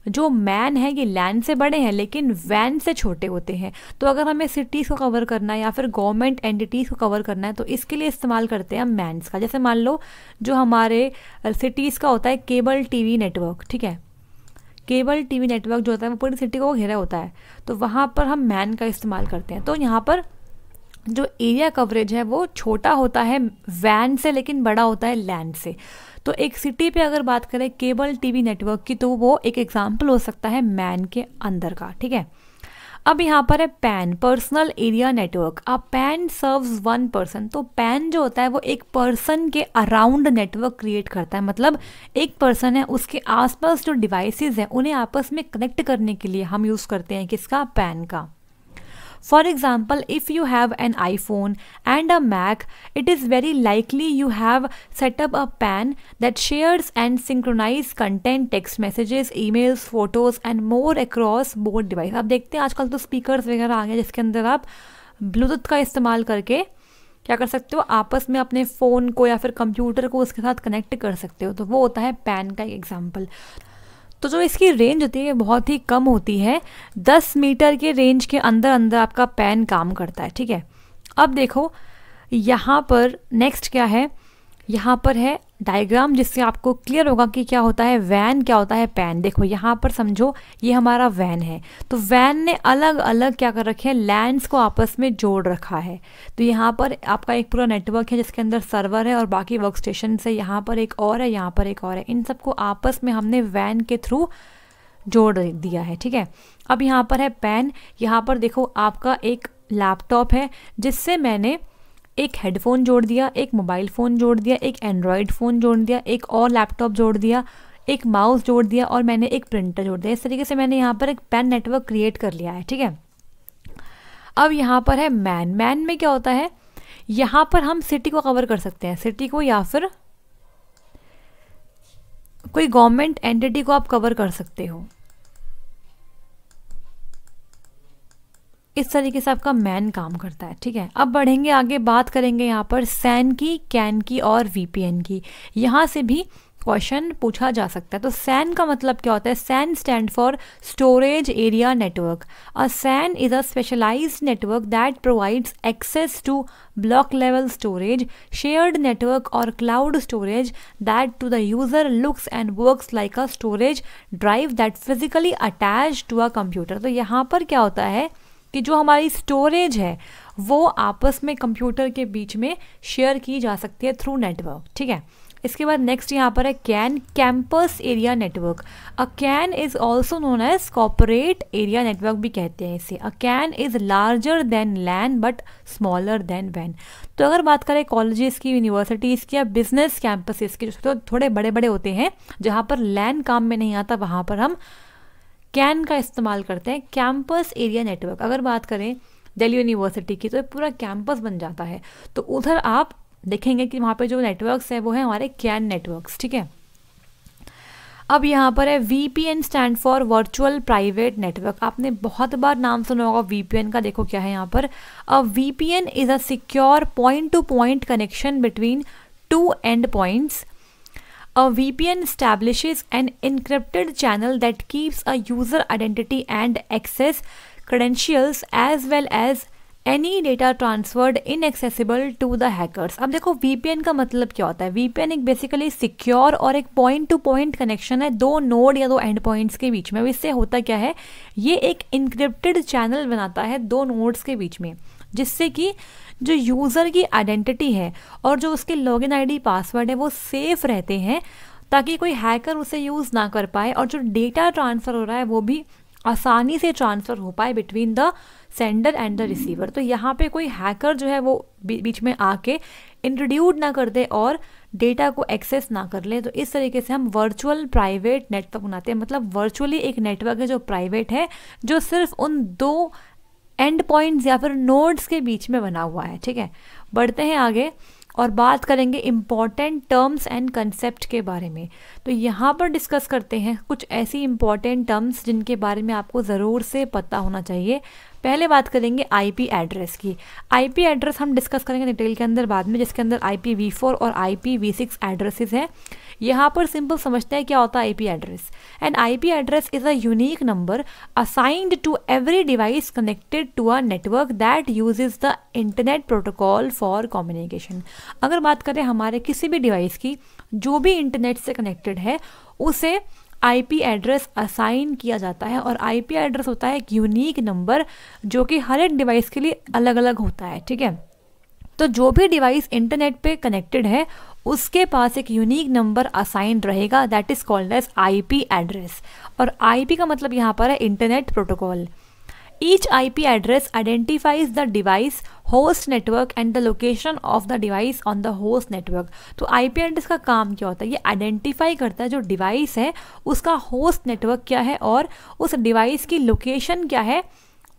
Speaker 1: जो मैन है ये लैंड से बड़े हैं लेकिन वैन से छोटे होते हैं। तो अगर हमें सिटीज़ को कवर करना है या फिर गवर्नमेंट एंटिटीज़ को कवर करना है तो इसके लिए इस्तेमाल करते हैं हम मैन्स का। जैसे मान लो जो हमारे सिटीज़ का होता है केबल टीवी नेटवर्क, ठीक है। केबल टीवी नेटवर्क जो होता है वो पूरी सिटी को घेरा होता है, तो वहाँ पर हम मैन का इस्तेमाल करते हैं। तो यहाँ पर जो एरिया कवरेज है वो छोटा होता है वैन से लेकिन बड़ा होता है लैंड से। तो एक सिटी पे अगर बात करें केबल टीवी नेटवर्क की तो वो एक एग्जांपल हो सकता है मैन के अंदर का, ठीक है। अब यहाँ पर है पैन, पर्सनल एरिया नेटवर्क। अ पैन सर्व्स वन पर्सन। तो पैन जो होता है वो एक पर्सन के अराउंड नेटवर्क क्रिएट करता है, मतलब एक पर्सन है, उसके आसपास जो डिवाइसेस हैं उन्हें आपस में कनेक्ट करने के लिए हम यूज़ करते हैं किसका, पैन का। For example, if you have an iPhone and a Mac, it is very likely you have set up a PAN that shares and synchronizes content, text messages, emails, photos and more across both devices. आप देखते हैं आजकल तो speakers वगैरह आ गए जिसके अंदर आप ब्लूटूथ का इस्तेमाल करके क्या कर सकते हो, आपस में अपने फ़ोन को या फिर कंप्यूटर को उसके साथ कनेक्ट कर सकते हो। तो वो होता है पैन का एग्जाम्पल। तो जो इसकी रेंज होती है बहुत ही कम होती है, 10 मीटर के रेंज के अंदर अंदर आपका पैन काम करता है, ठीक है। अब देखो यहाँ पर नेक्स्ट क्या है, यहाँ पर है डायग्राम जिससे आपको क्लियर होगा कि क्या होता है वैन, क्या होता है पैन। देखो यहाँ पर समझो ये हमारा वैन है, तो वैन ने अलग अलग क्या कर रखे हैं, लैंड्स को आपस में जोड़ रखा है। तो यहाँ पर आपका एक पूरा नेटवर्क है जिसके अंदर सर्वर है और बाकी वर्क स्टेशन है, यहाँ पर एक और है, यहाँ पर एक और है, इन सबको आपस में हमने वैन के थ्रू जोड़ दिया है, ठीक है। अब यहाँ पर है पैन। यहाँ पर देखो आपका एक लैपटॉप है जिससे मैंने एक हेडफोन जोड़ दिया, एक मोबाइल फ़ोन जोड़ दिया, एक एंड्रॉयड फ़ोन जोड़ दिया, एक और लैपटॉप जोड़ दिया, एक माउस जोड़ दिया और मैंने एक प्रिंटर जोड़ दिया। इस तरीके से मैंने यहाँ पर एक पैन नेटवर्क क्रिएट कर लिया है, ठीक है। अब यहाँ पर है मैन। मैन में क्या होता है, यहाँ पर हम सिटी को कवर कर सकते हैं, सिटी को या फिर कोई गवर्नमेंट एंटिटी को आप कवर कर सकते हो। इस तरीके से आपका मैन काम करता है, ठीक है। अब बढ़ेंगे आगे, बात करेंगे यहाँ पर सैन की, कैन की और वीपीएन की। यहाँ से भी क्वेश्चन पूछा जा सकता है। तो सैन का मतलब क्या होता है, SAN stand for storage area network. A SAN is a specialised network that provides access to block level storage, shared network और cloud storage that to the user looks and works like a storage drive that physically attach to a computer. तो यहाँ पर क्या होता है कि जो हमारी स्टोरेज है वो आपस में कंप्यूटर के बीच में शेयर की जा सकती है थ्रू नेटवर्क, ठीक है। इसके बाद नेक्स्ट यहाँ पर है CAN, campus area network. A CAN is also known as corporate area network भी कहते हैं इसे। A CAN is larger than LAN but smaller than वैन। तो अगर बात करें कॉलेजेस की, यूनिवर्सिटीज़ की या बिजनेस कैंपसेस की जो थोड़े बड़े बड़े होते हैं जहाँ पर लैन काम में नहीं आता, वहाँ पर हम कैन का इस्तेमाल करते हैं। कैंपस एरिया नेटवर्क, अगर बात करें दिल्ली यूनिवर्सिटी की तो पूरा कैंपस बन जाता है, तो उधर आप देखेंगे कि वहाँ पे जो नेटवर्क्स है वो है हमारे कैन नेटवर्क्स, ठीक है। अब यहाँ पर है VPN stand for virtual private network. आपने बहुत बार नाम सुना होगा VPN का। देखो क्या है यहाँ पर, अ VPN is a secure point to point connection between two and points. A VPN establishes an encrypted channel that keeps a user identity and access credentials as well as any data transferred inaccessible to the hackers. अब देखो VPN का मतलब क्या होता है. VPN एक basically secure और एक पॉइंट टू पॉइंट कनेक्शन है दो नोड या दो एंड पॉइंट्स के बीच में. अब इससे होता क्या है, ये एक इंक्रिप्टेड चैनल बनाता है दो नोड्स के बीच में, जिससे कि जो यूज़र की आइडेंटिटी है और जो उसके लॉगिन आईडी पासवर्ड है वो सेफ रहते हैं, ताकि कोई हैकर उसे यूज़ ना कर पाए और जो डेटा ट्रांसफ़र हो रहा है वो भी आसानी से ट्रांसफ़र हो पाए between the sender and the receiver. तो यहाँ पे कोई हैकर जो है वो बीच में आके इंट्रोड्यूस ना कर दे और डेटा को एक्सेस ना कर ले. तो इस तरीके से हम वर्चुअल प्राइवेट नेटवर्क बनाते हैं. मतलब वर्चुअली एक नेटवर्क है जो प्राइवेट है, जो सिर्फ उन दो एंड पॉइंट्स या फिर नोड्स के बीच में बना हुआ है. ठीक है, बढ़ते हैं आगे और बात करेंगे इम्पॉर्टेंट टर्म्स एंड कंसेप्ट के बारे में. तो यहाँ पर डिस्कस करते हैं कुछ ऐसी इम्पॉर्टेंट टर्म्स जिनके बारे में आपको ज़रूर से पता होना चाहिए. पहले बात करेंगे आईपी एड्रेस की. आईपी एड्रेस हम डिस्कस करेंगे डिटेल के अंदर बाद में, जिसके अंदर IPv4 और IPv6 एड्रेसेस हैं. यहाँ पर सिंपल समझते हैं क्या होता है IP address. And IP address is a unique number assigned to every device connected to a network that uses the internet protocol for communication. अगर बात करें हमारे किसी भी डिवाइस की जो भी इंटरनेट से कनेक्टेड है, उसे आईपी एड्रेस असाइन किया जाता है. और आईपी एड्रेस होता है एक यूनिक नंबर जो कि हर एक डिवाइस के लिए अलग अलग होता है. ठीक है, तो जो भी डिवाइस इंटरनेट पे कनेक्टेड है उसके पास एक यूनिक नंबर असाइन रहेगा, that is called as IP address. और आईपी का मतलब यहाँ पर है internet protocol. Each IP address identifies the device host network and the location of the device on the host network. तो IP एड्रेस का काम क्या होता है, ये आइडेंटिफाई करता है जो डिवाइस है उसका होस्ट नेटवर्क क्या है और उस डिवाइस की लोकेशन क्या है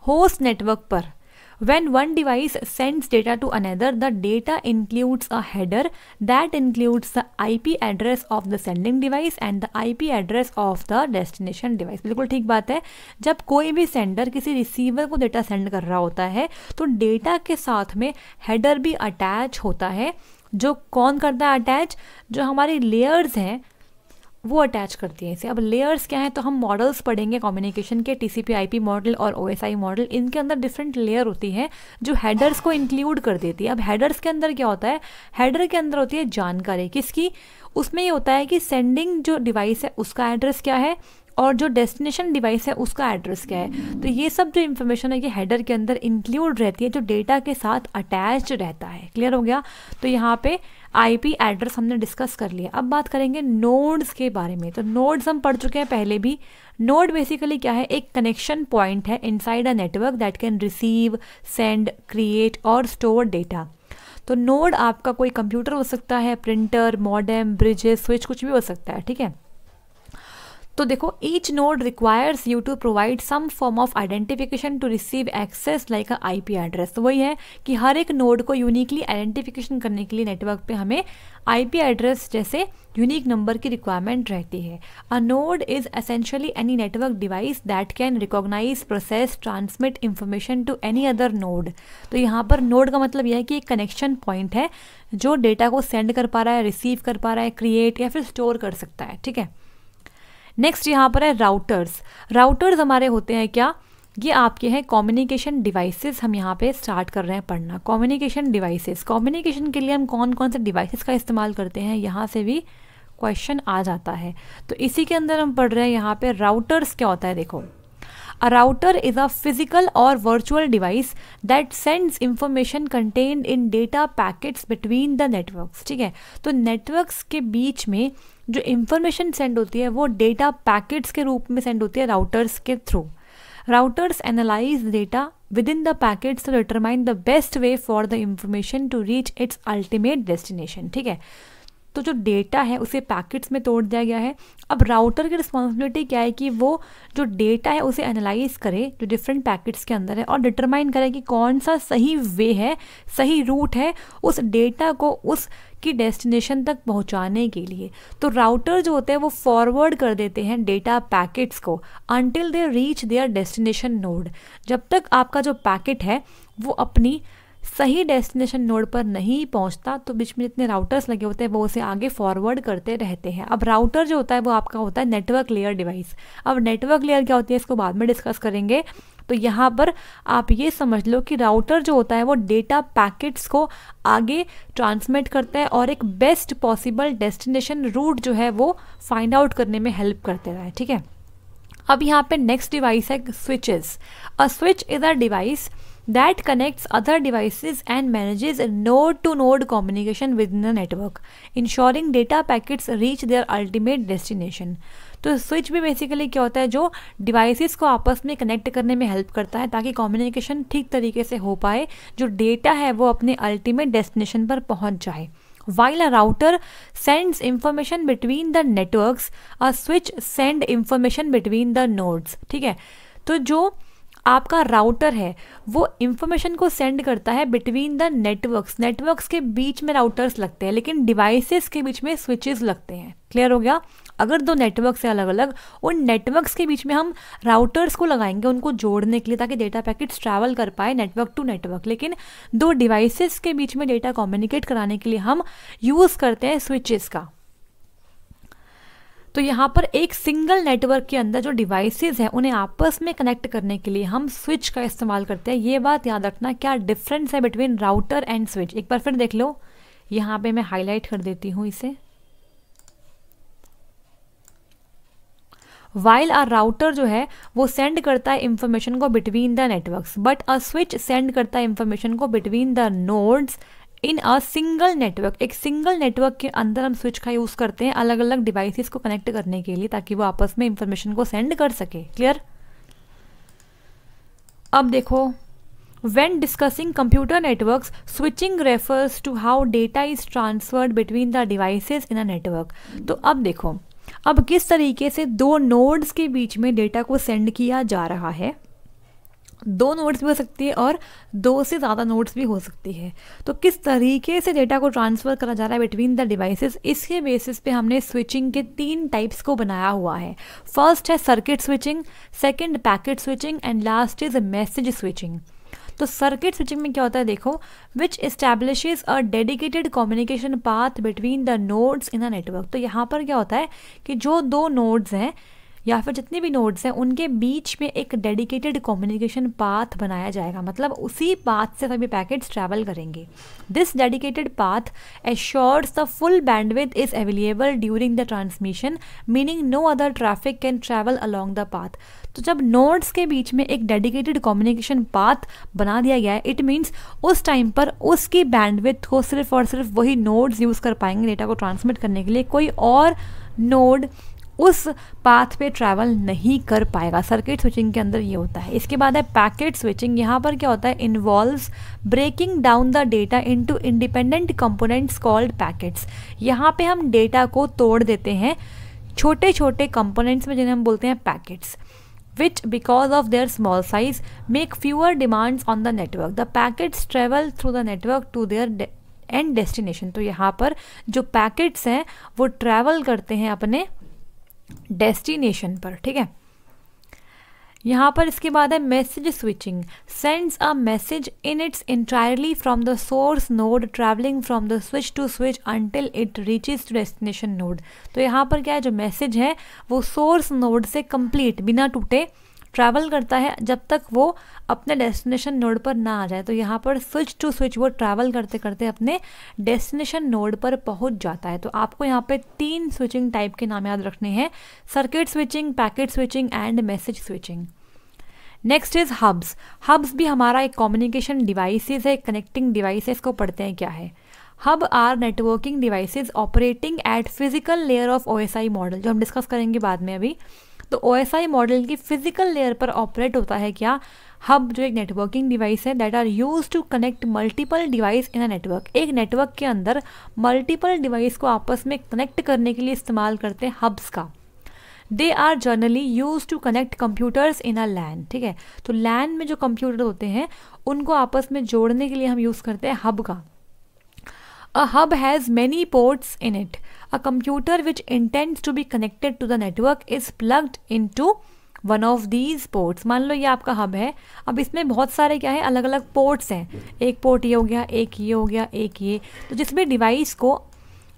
Speaker 1: होस्ट नेटवर्क पर। When one device sends data to another, the data includes a header that includes the IP address of the sending device and the IP address of the destination device। बिल्कुल ठीक बात है, जब कोई भी sender किसी receiver को data send कर रहा होता है तो डेटा के साथ में हेडर भी अटैच होता है। जो कौन करता है अटैच, जो हमारी लेयर्स हैं वो अटैच करती है इसे। अब लेयर्स क्या है, तो हम मॉडल्स पढ़ेंगे कम्युनिकेशन के, TCP/IP मॉडल और OSI मॉडल, इनके अंदर डिफरेंट लेयर होती है जो हेडर्स को इंक्लूड कर देती है। अब हेडर्स के अंदर क्या होता है, हेडर के अंदर होती है जानकारी किसकी, उसमें ये होता है कि सेंडिंग जो डिवाइस है उसका एड्रेस क्या है और जो डेस्टिनेशन डिवाइस है उसका एड्रेस क्या है। तो ये सब जो इन्फॉर्मेशन है ये हेडर के अंदर इंक्लूड रहती है जो डेटा के साथ अटैच रहता है। क्लियर हो गया। तो यहाँ पे IP एड्रेस हमने डिस्कस कर लिया। अब बात करेंगे नोड्स के बारे में। तो नोड्स हम पढ़ चुके हैं पहले भी। नोड बेसिकली क्या है, एक कनेक्शन पॉइंट है inside a network that can receive, send, create और स्टोर डेटा। तो नोड आपका कोई कंप्यूटर हो सकता है, प्रिंटर, मॉडेम, ब्रिजेस, स्विच, कुछ भी हो सकता है। ठीक है। तो देखो, each node requires you to provide some form of identification to receive access like a IP address. तो वही है कि हर एक नोड को यूनिकली आइडेंटिफिकेशन करने के लिए नेटवर्क पे हमें IP एड्रेस जैसे यूनिक नंबर की रिक्वायरमेंट रहती है। A node is essentially any network device that can recognize, process, transmit information to any other node. तो यहाँ पर नोड का मतलब यह है कि एक कनेक्शन पॉइंट है जो डेटा को सेंड कर पा रहा है, रिसीव कर पा रहा है, क्रिएट या फिर स्टोर कर सकता है। ठीक है। नेक्स्ट यहाँ पर है राउटर्स। राउटर्स हमारे होते हैं क्या, ये आपके हैं कम्युनिकेशन डिवाइसेस। हम यहाँ पे स्टार्ट कर रहे हैं पढ़ना कम्युनिकेशन डिवाइसेस। कम्युनिकेशन के लिए हम कौन कौन से डिवाइसेस का इस्तेमाल करते हैं, यहाँ से भी क्वेश्चन आ जाता है। तो इसी के अंदर हम पढ़ रहे हैं यहाँ पे राउटर्स क्या होता है। देखो, A router is a physical or virtual device that sends information contained in data packets between the networks। ठीक है। तो नेटवर्क्स के बीच में जो इंफॉर्मेशन सेंड होती है वो डेटा पैकेट्स के रूप में सेंड होती है राउटर्स के through. Routers analyse data within the packets to determine the best way for the information to reach its ultimate destination। ठीक है। तो जो डेटा है उसे पैकेट्स में तोड़ दिया गया है। अब राउटर की रिस्पॉन्सिबिलिटी क्या है कि वो जो डेटा है उसे एनालाइज करे जो डिफरेंट पैकेट्स के अंदर है और डिटरमाइन करे कि कौन सा सही वे है, सही रूट है उस डेटा को उसकी डेस्टिनेशन तक पहुंचाने के लिए। तो राउटर जो होते हैं वो फॉरवर्ड कर देते हैं डेटा पैकेट्स को until they reach there destination node. जब तक आपका जो पैकेट है वो अपनी सही डेस्टिनेशन नोड पर नहीं पहुंचता तो बीच में जितने राउटर्स लगे होते हैं वो उसे आगे फॉरवर्ड करते रहते हैं। अब राउटर जो होता है वो आपका होता है नेटवर्क लेयर डिवाइस। अब नेटवर्क लेयर क्या होती है इसको बाद में डिस्कस करेंगे। तो यहाँ पर आप ये समझ लो कि राउटर जो होता है वो डेटा पैकेट्स को आगे ट्रांसमिट करता है और एक बेस्ट पॉसिबल डेस्टिनेशन रूट जो है वो फाइंड आउट करने में हेल्प करते रहे। ठीक है। अब यहाँ पे नेक्स्ट डिवाइस है switches. A switch is a device that connects other devices and manages node-to-node communication within the network, ensuring data packets reach their ultimate destination। तो स्विच भी बेसिकली क्या होता है, जो डिवाइसेस को आपस में कनेक्ट करने में हेल्प करता है ताकि कम्युनिकेशन ठीक तरीके से हो पाए, जो डेटा है वो अपने अल्टीमेट डेस्टिनेशन पर पहुंच जाए। While a router sends information between the networks, a switch send information between the nodes। ठीक है। तो जो आपका राउटर है वो इंफॉर्मेशन को सेंड करता है बिटवीन द नेटवर्क्स। नेटवर्क्स के बीच में राउटर्स लगते हैं लेकिन डिवाइसेस के बीच में स्विचेस लगते हैं। क्लियर हो गया। अगर दो नेटवर्क्स है अलग अलग, उन नेटवर्क्स के बीच में हम राउटर्स को लगाएंगे उनको जोड़ने के लिए ताकि डेटा पैकेट्स ट्रैवल कर पाए नेटवर्क टू नेटवर्क। लेकिन दो डिवाइसेस के बीच में डेटा कम्युनिकेट कराने के लिए हम यूज़ करते हैं स्विचेस का। तो यहाँ पर एक सिंगल नेटवर्क के अंदर जो डिवाइसेस हैं उन्हें आपस में कनेक्ट करने के लिए हम स्विच का इस्तेमाल करते हैं। ये बात याद रखना, क्या डिफरेंस है बिटवीन राउटर एंड स्विच। एक बार फिर देख लो, यहाँ पे मैं हाईलाइट कर देती हूँ इसे। वाइल अ राउटर जो है वो सेंड करता है इंफॉर्मेशन को between the networks, but a switch send करता है इंफॉर्मेशन को between the nodes in a single network. एक सिंगल नेटवर्क के अंदर हम स्विच का यूज़ करते हैं अलग अलग डिवाइसेस को कनेक्ट करने के लिए ताकि वो आपस में इंफॉर्मेशन को सेंड कर सके। क्लियर। अब देखो, when discussing computer networks, switching refers to how data is transferred between the devices in a network. तो अब देखो, अब किस तरीके से दो नोड्स के बीच में डेटा को सेंड किया जा रहा है। दो नोड्स भी हो सकती है और दो से ज़्यादा नोड्स भी हो सकती है। तो किस तरीके से डेटा को ट्रांसफ़र करा जा रहा है बिटवीन द डिवाइसेस, इसके बेसिस पे हमने स्विचिंग के 3 टाइप्स को बनाया हुआ है। फर्स्ट है circuit switching, second packet switching and last is message switching. तो सर्किट स्विचिंग में क्या होता है, देखो, which establishes a dedicated communication path between the nodes in a network. तो यहाँ पर क्या होता है कि जो दो नोड्स हैं या फिर जितने भी नोड्स हैं उनके बीच में एक डेडिकेटेड कम्युनिकेशन पाथ बनाया जाएगा, मतलब उसी पाथ से सभी पैकेट्स ट्रैवल करेंगे। This dedicated path assures the full bandwidth is available during the transmission, meaning no other traffic can travel along the path. तो जब नोड्स के बीच में एक डेडिकेटेड कम्युनिकेशन पाथ बना दिया गया है, इट मीन्स उस टाइम पर उसकी बैंडविड्थ को सिर्फ और सिर्फ वही नोड्स यूज़ कर पाएंगे डेटा को ट्रांसमिट करने के लिए, कोई और नोड उस पाथ पे ट्रैवल नहीं कर पाएगा। सर्किट स्विचिंग के अंदर ये होता है। इसके बाद है पैकेट स्विचिंग। यहाँ पर क्या होता है, involves breaking down the data into independent components called packets. यहाँ पे हम डेटा को तोड़ देते हैं छोटे छोटे कंपोनेंट्स में, जिन्हें हम बोलते हैं packets, which because of their small size make fewer demands on the network. The packets travel through the network to their end destination. तो यहाँ पर जो पैकेट्स हैं वो ट्रैवल करते हैं अपने डेस्टिनेशन पर, ठीक है। यहाँ पर इसके बाद है message switching, sends a message in its entirely from the source node travelling from the switch to switch until it reaches to destination node. तो यहाँ पर क्या है, जो मैसेज है वो सोर्स नोड से कंप्लीट बिना टूटे ट्रैवल करता है जब तक वो अपने डेस्टिनेशन नोड पर ना आ जाए। तो यहाँ पर स्विच टू स्विच वो ट्रैवल करते करते अपने डेस्टिनेशन नोड पर पहुँच जाता है। तो आपको यहाँ पे 3 स्विचिंग टाइप के नाम याद रखने हैं, circuit switching, packet switching and message switching. Next is hubs. Hubs भी हमारा एक कम्युनिकेशन डिवाइसेस है, कनेक्टिंग डिवाइसेस को पढ़ते हैं क्या है। Hub are networking devices operating at physical layer of OSI model, जो हम डिस्कस करेंगे बाद में अभी। तो OSI मॉडल की फिजिकल लेयर पर ऑपरेट होता है क्या, हब, जो एक नेटवर्किंग डिवाइस है that are use to connect multiple device in a network. एक नेटवर्क के अंदर मल्टीपल डिवाइस को आपस में कनेक्ट करने के लिए इस्तेमाल करते हैं हब्स का। They are generally use to connect computers in a LAN, ठीक है। तो लैन में जो कंप्यूटर होते हैं उनको आपस में जोड़ने के लिए हम यूज़ करते हैं हब का। A hub has many ports in it. A computer which intends to be connected to the network is plugged into one of these ports. मान लो ये आपका हब है, अब इसमें बहुत सारे क्या है, अलग अलग पोर्ट्स हैं। एक पोर्ट ये हो गया, एक ये हो गया, एक ये। तो जिसमें डिवाइस को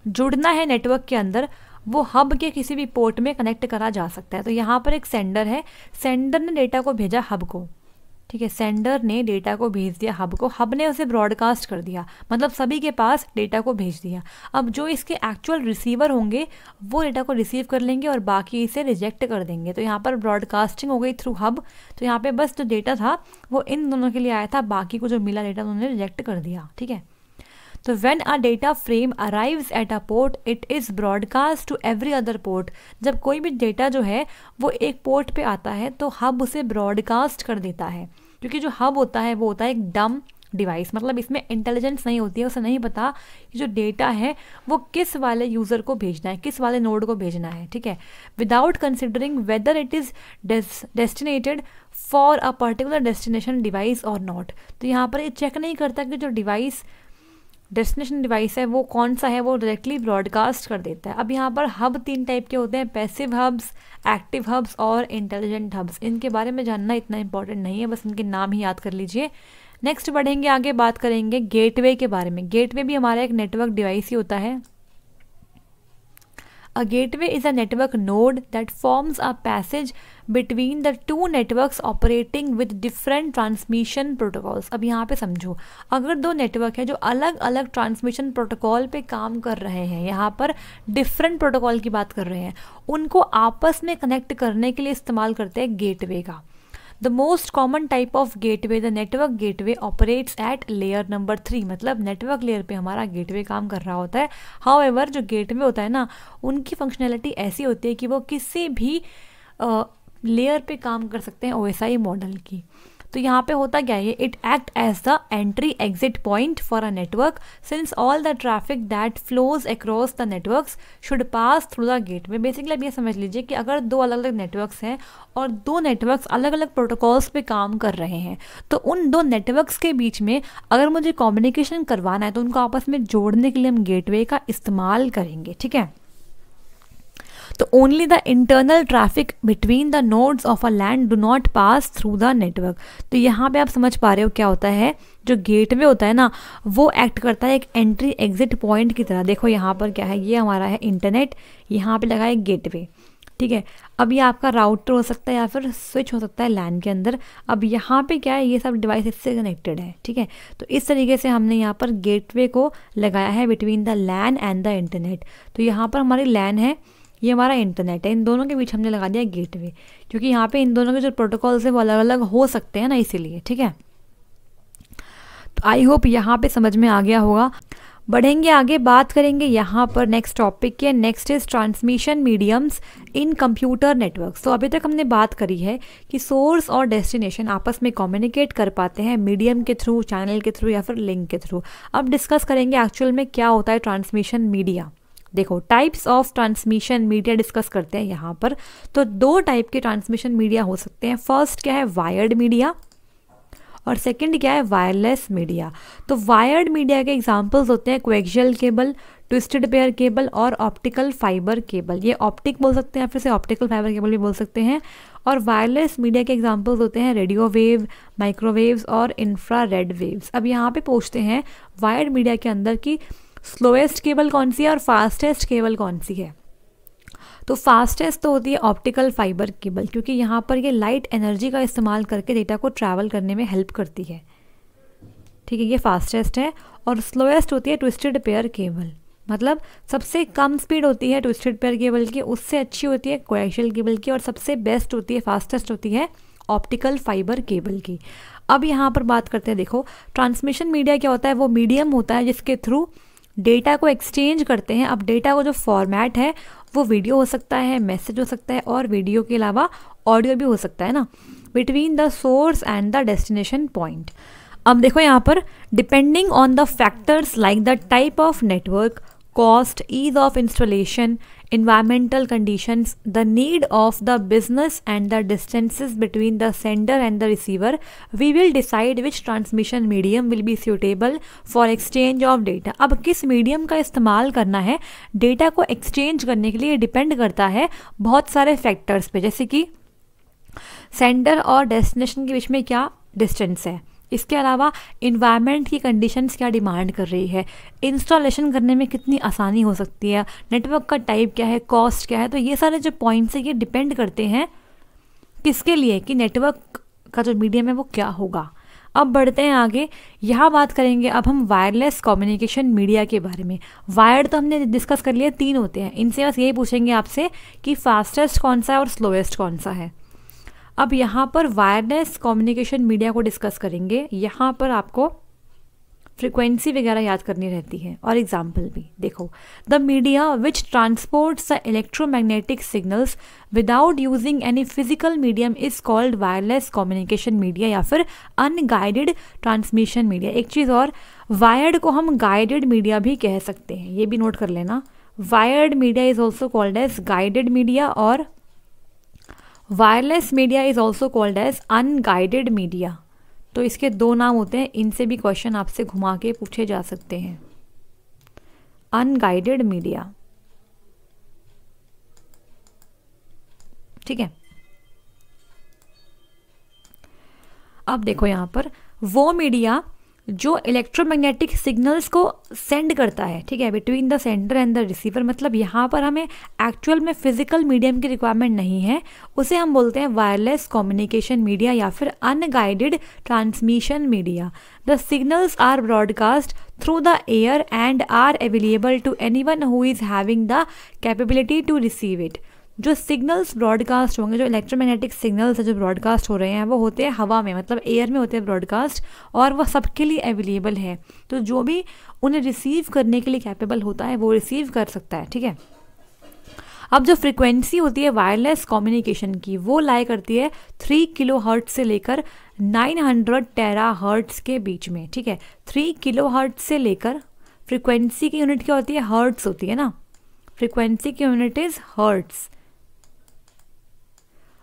Speaker 1: जुड़ना है नेटवर्क के अंदर, वो हब के किसी भी पोर्ट में कनेक्ट करा जा सकता है। तो यहाँ पर एक सेंडर है, सेंडर ने डेटा को भेजा हब को, ठीक है। सेंडर ने डेटा को भेज दिया हब को, हब ने उसे ब्रॉडकास्ट कर दिया, मतलब सभी के पास डेटा को भेज दिया। अब जो इसके एक्चुअल रिसीवर होंगे वो डेटा को रिसीव कर लेंगे और बाकी इसे रिजेक्ट कर देंगे। तो यहाँ पर ब्रॉडकास्टिंग हो गई थ्रू हब। तो यहाँ पे बस जो डेटा था वो इन दोनों के लिए आया था, बाकी को जो मिला डेटा उन्होंने रिजेक्ट कर दिया, ठीक है। तो when a data frame arrives at a port, it is broadcast to every other port. जब कोई भी डेटा जो है वो एक पोर्ट पे आता है तो हब उसे ब्रॉडकास्ट कर देता है, क्योंकि जो हब होता है वो होता है एक डम डिवाइस, मतलब इसमें इंटेलिजेंस नहीं होती है, उसे नहीं पता कि जो डेटा है वो किस वाले यूज़र को भेजना है, किस वाले नोड को भेजना है, ठीक है। Without considering whether it is destinated for a particular destination device और नॉट। तो यहाँ पर ये चेक नहीं करता कि जो डिवाइस डेस्टिनेशन डिवाइस है वो कौन सा है, वो डायरेक्टली ब्रॉडकास्ट कर देता है। अब यहाँ पर हब 3 टाइप के होते हैं, पैसिव हब्स, एक्टिव हब्स और इंटेलिजेंट हब्स। इनके बारे में जानना इतना इंपॉर्टेंट नहीं है, बस इनके नाम ही याद कर लीजिए। नेक्स्ट बढ़ेंगे आगे, बात करेंगे गेटवे के बारे में। गेटवे भी हमारा एक नेटवर्क डिवाइस ही होता है। A gateway is a network node that forms a passage between the two networks operating with different transmission protocols. अब यहाँ पे समझो, अगर दो नेटवर्क है जो अलग अलग ट्रांसमिशन प्रोटोकॉल पे काम कर रहे हैं, यहाँ पर डिफरेंट प्रोटोकॉल की बात कर रहे हैं, उनको आपस में कनेक्ट करने के लिए इस्तेमाल करते हैं गेटवे का। The most common type of gateway, the network gateway, operates at layer number 3, मतलब नेटवर्क लेयर पे हमारा गेटवे काम कर रहा होता है। हाउएवर जो गेटवे होता है ना, उनकी फंक्शनैलिटी ऐसी होती है कि वो किसी भी लेयर पे काम कर सकते हैं OSI मॉडल की। तो यहाँ पे होता क्या है, it act as the entry exit point for a network since all the traffic that flows across the networks should pass through the gateway. Basically अब ये समझ लीजिए कि अगर दो अलग अलग नेटवर्क्स हैं और दो नेटवर्क्स अलग अलग प्रोटोकॉल्स पे काम कर रहे हैं, तो उन दो नेटवर्क्स के बीच में अगर मुझे कम्युनिकेशन करवाना है तो उनको आपस में जोड़ने के लिए हम गेटवे का इस्तेमाल करेंगे, ठीक है। तो only the internal traffic between the nodes of a LAN do not pass through the network. तो यहाँ पे आप समझ पा रहे हो क्या होता है, जो गेटवे होता है ना वो एक्ट करता है एक एंट्री एग्जिट पॉइंट की तरह। देखो यहाँ पर क्या है, ये हमारा है इंटरनेट, यहाँ पे लगा है गेटवे, ठीक है। अब ये आपका राउटर हो सकता है या फिर स्विच हो सकता है लैन के अंदर। अब यहाँ पे क्या है, ये सब डिवाइस इससे कनेक्टेड है, ठीक है। तो इस तरीके से हमने यहाँ पर गेटवे को लगाया है between the LAN and the internet. तो यहाँ पर हमारी लैन है, ये हमारा इंटरनेट है, इन दोनों के बीच हमने लगा दिया गेटवे, क्योंकि यहाँ पे इन दोनों के जो प्रोटोकॉल्स है वो अलग अलग हो सकते हैं ना, इसीलिए, ठीक है। तो आई होप यहाँ पे समझ में आ गया होगा। बढ़ेंगे आगे, बात करेंगे यहाँ पर नेक्स्ट टॉपिक के। Next is transmission mediums in computer networks. तो अभी तक हमने बात करी है कि सोर्स और डेस्टिनेशन आपस में कम्युनिकेट कर पाते हैं मीडियम के थ्रू, चैनल के थ्रू या फिर लिंक के थ्रू। अब डिस्कस करेंगे एक्चुअल में क्या होता है ट्रांसमिशन मीडिया। देखो, types of transmission media discuss करते हैं यहाँ पर। तो दो टाइप के ट्रांसमिशन मीडिया हो सकते हैं। फर्स्ट क्या है, वायर्ड मीडिया, और सेकंड क्या है, वायरलेस मीडिया। तो वायर्ड मीडिया के एग्जांपल्स होते हैं coaxial cable, twisted pair cable और ऑप्टिकल फाइबर केबल। ये ऑप्टिक बोल सकते हैं, फिर से ऑप्टिकल फाइबर केबल भी बोल सकते हैं। और वायरलेस मीडिया के एग्जांपल्स होते हैं रेडियो वेव, माइक्रोवेव्स और इंफ्रारेड वेव्स। अब यहाँ पे पूछते हैं वायर्ड मीडिया के अंदर की स्लोएस्ट केबल कौन सी है और फास्टेस्ट केबल कौन सी है। तो फास्टेस्ट तो होती है ऑप्टिकल फाइबर केबल, क्योंकि यहाँ पर ये लाइट एनर्जी का इस्तेमाल करके डेटा को ट्रैवल करने में हेल्प करती है, ठीक है, ये फास्टेस्ट है। और स्लोएस्ट होती है ट्विस्टेड पेयर केबल, मतलब सबसे कम स्पीड होती है ट्विस्टेड पेयर केबल की, उससे अच्छी होती है कोएक्सियल केबल की, और सबसे बेस्ट होती है, फास्टेस्ट होती है ऑप्टिकल फाइबर केबल की। अब यहाँ पर बात करते हैं, देखो ट्रांसमिशन मीडिया क्या होता है, वो मीडियम होता है जिसके थ्रू डेटा को एक्सचेंज करते हैं। अब डेटा को जो फॉर्मेट है वो वीडियो हो सकता है, मैसेज हो सकता है, और वीडियो के अलावा ऑडियो भी हो सकता है ना, between the source and the destination point. अब देखो यहाँ पर depending on the factors like the type of network, cost, ease of installation, environmental conditions, the need of the business and the distances between the sender and the receiver, we will decide which transmission medium will be suitable for exchange of data। अब किस medium का इस्तेमाल करना है data को exchange करने के लिए डिपेंड करता है बहुत सारे फैक्टर्स पे, जैसे कि सेंडर और डेस्टिनेशन के बीच में क्या डिस्टेंस है, इसके अलावा इन्वायरमेंट की कंडीशंस क्या डिमांड कर रही है, इंस्टॉलेशन करने में कितनी आसानी हो सकती है, नेटवर्क का टाइप क्या है, कॉस्ट क्या है। तो ये सारे जो पॉइंट्स हैं ये डिपेंड करते हैं किसके लिए, कि नेटवर्क का जो मीडियम है वो क्या होगा। अब बढ़ते हैं आगे, यहाँ बात करेंगे अब हम वायरलेस कम्युनिकेशन मीडिया के बारे में। वायर्ड तो हमने डिस्कस कर लिया, 3 होते हैं, इनसे बस यही पूछेंगे आपसे कि फास्टेस्ट कौन सा है और स्लोएस्ट कौन सा है। अब यहाँ पर वायरलेस कम्युनिकेशन मीडिया को डिस्कस करेंगे। यहाँ पर आपको फ्रीक्वेंसी वगैरह याद करनी रहती है और एग्जाम्पल भी। देखो, the media which transports the electromagnetic signals without using any physical medium is called wireless communication media या फिर अनगाइडेड ट्रांसमिशन मीडिया। एक चीज़ और, वायर्ड को हम गाइडेड मीडिया भी कह सकते हैं, ये भी नोट कर लेना। Wired media is also called as guided media और wireless media is also called as unguided media. तो इसके 2 नाम होते हैं, इनसे भी क्वेश्चन आपसे घुमा के पूछे जा सकते हैं। अनगाइडेड मीडिया, ठीक है। अब देखो यहाँ पर वो मीडिया जो इलेक्ट्रोमैग्नेटिक सिग्नल्स को सेंड करता है, ठीक है, between the sender and the receiver. मतलब यहाँ पर हमें एक्चुअल में फिजिकल मीडियम की रिक्वायरमेंट नहीं है, उसे हम बोलते हैं वायरलेस कम्युनिकेशन मीडिया या फिर unguided transmission media. The signals are broadcast through the air and are available to anyone who is having the capability to receive it. जो सिग्नल्स ब्रॉडकास्ट होंगे, जो इलेक्ट्रोमैग्नेटिक सिग्नल्स है जो ब्रॉडकास्ट हो रहे हैं, वो होते हैं हवा में, मतलब एयर में होते हैं ब्रॉडकास्ट, और वह सबके लिए अवेलेबल है। तो जो भी उन्हें रिसीव करने के लिए कैपेबल होता है वो रिसीव कर सकता है, ठीक है। अब जो फ्रिक्वेंसी होती है वायरलेस कम्युनिकेशन की वो लाई करती है 3 किलो हर्ट्ज से लेकर 900 टेरा हर्ट्ज के बीच में, ठीक है। 3 किलो हर्ट्ज से लेकर, फ्रिक्वेंसी की यूनिट क्या होती है, हर्ट्ज होती है ना, फ्रिक्वेंसी की यूनिट इज हर्ट्ज,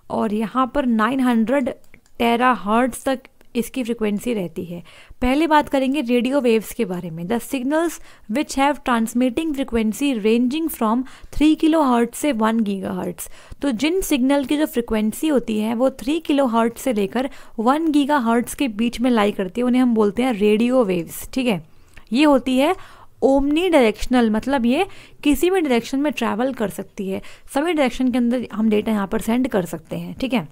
Speaker 1: और यहाँ पर 900 टेरा हर्ट्ज तक इसकी फ्रिक्वेंसी रहती है। पहले बात करेंगे रेडियो वेव्स के बारे में। The signals which have transmitting frequency ranging from 3 kilo hertz से 1 गीगा हर्ट्ज। तो जिन सिग्नल की जो फ्रिक्वेंसी होती है वो 3 किलो हर्ट्ज से लेकर 1 गीगा हर्ट्ज के बीच में लाई करती है, उन्हें हम बोलते हैं रेडियो वेव्स, ठीक है। ये होती है ओमनी डायरेक्शनल, मतलब ये किसी भी डायरेक्शन में ट्रैवल कर सकती है, सभी डायरेक्शन के अंदर हम डेटा यहाँ पर सेंड कर सकते हैं, ठीक है।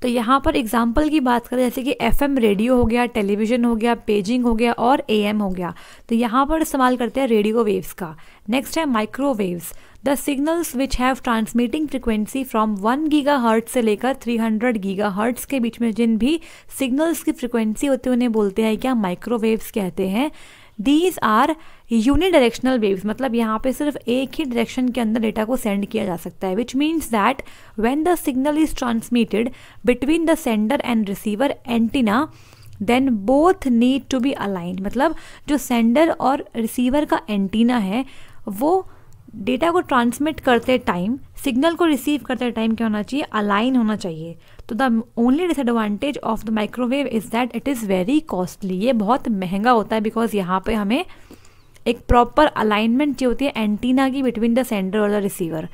Speaker 1: तो यहाँ पर एग्जाम्पल की बात करें जैसे कि FM रेडियो हो गया, टेलीविज़न हो गया, पेजिंग हो गया और AM हो गया, तो यहाँ पर इस्तेमाल करते हैं रेडियो वेव्स का। नेक्स्ट है microwaves. The signals which have transmitting frequency from 1 giga hertz से लेकर 300 गीगा हर्ट्ज के बीच में जिन भी सिग्नल्स की फ्रिक्वेंसी होती है उन्हें बोलते हैं क्या, माइक्रोवेव्स कहते हैं। दीज आर यूनिडायरेक्शनल वेव्स, मतलब यहाँ पे सिर्फ एक ही डायरेक्शन के अंदर डेटा को सेंड किया जा सकता है, which means that when the signal is transmitted between the sender and receiver antenna then both need to be aligned. मतलब जो सेंडर और रिसीवर का एंटीना है वो डेटा को ट्रांसमिट करते टाइम, सिग्नल को रिसीव करते टाइम क्या होना चाहिए, अलाइन होना चाहिए। तो the only disadvantage of the microwave is that it is very costly, ये बहुत महंगा होता है, बिकॉज यहाँ पे हमें एक प्रॉपर अलाइनमेंट जो होती है एंटीना की बिटवीन द सेंडर और द रिसीवर।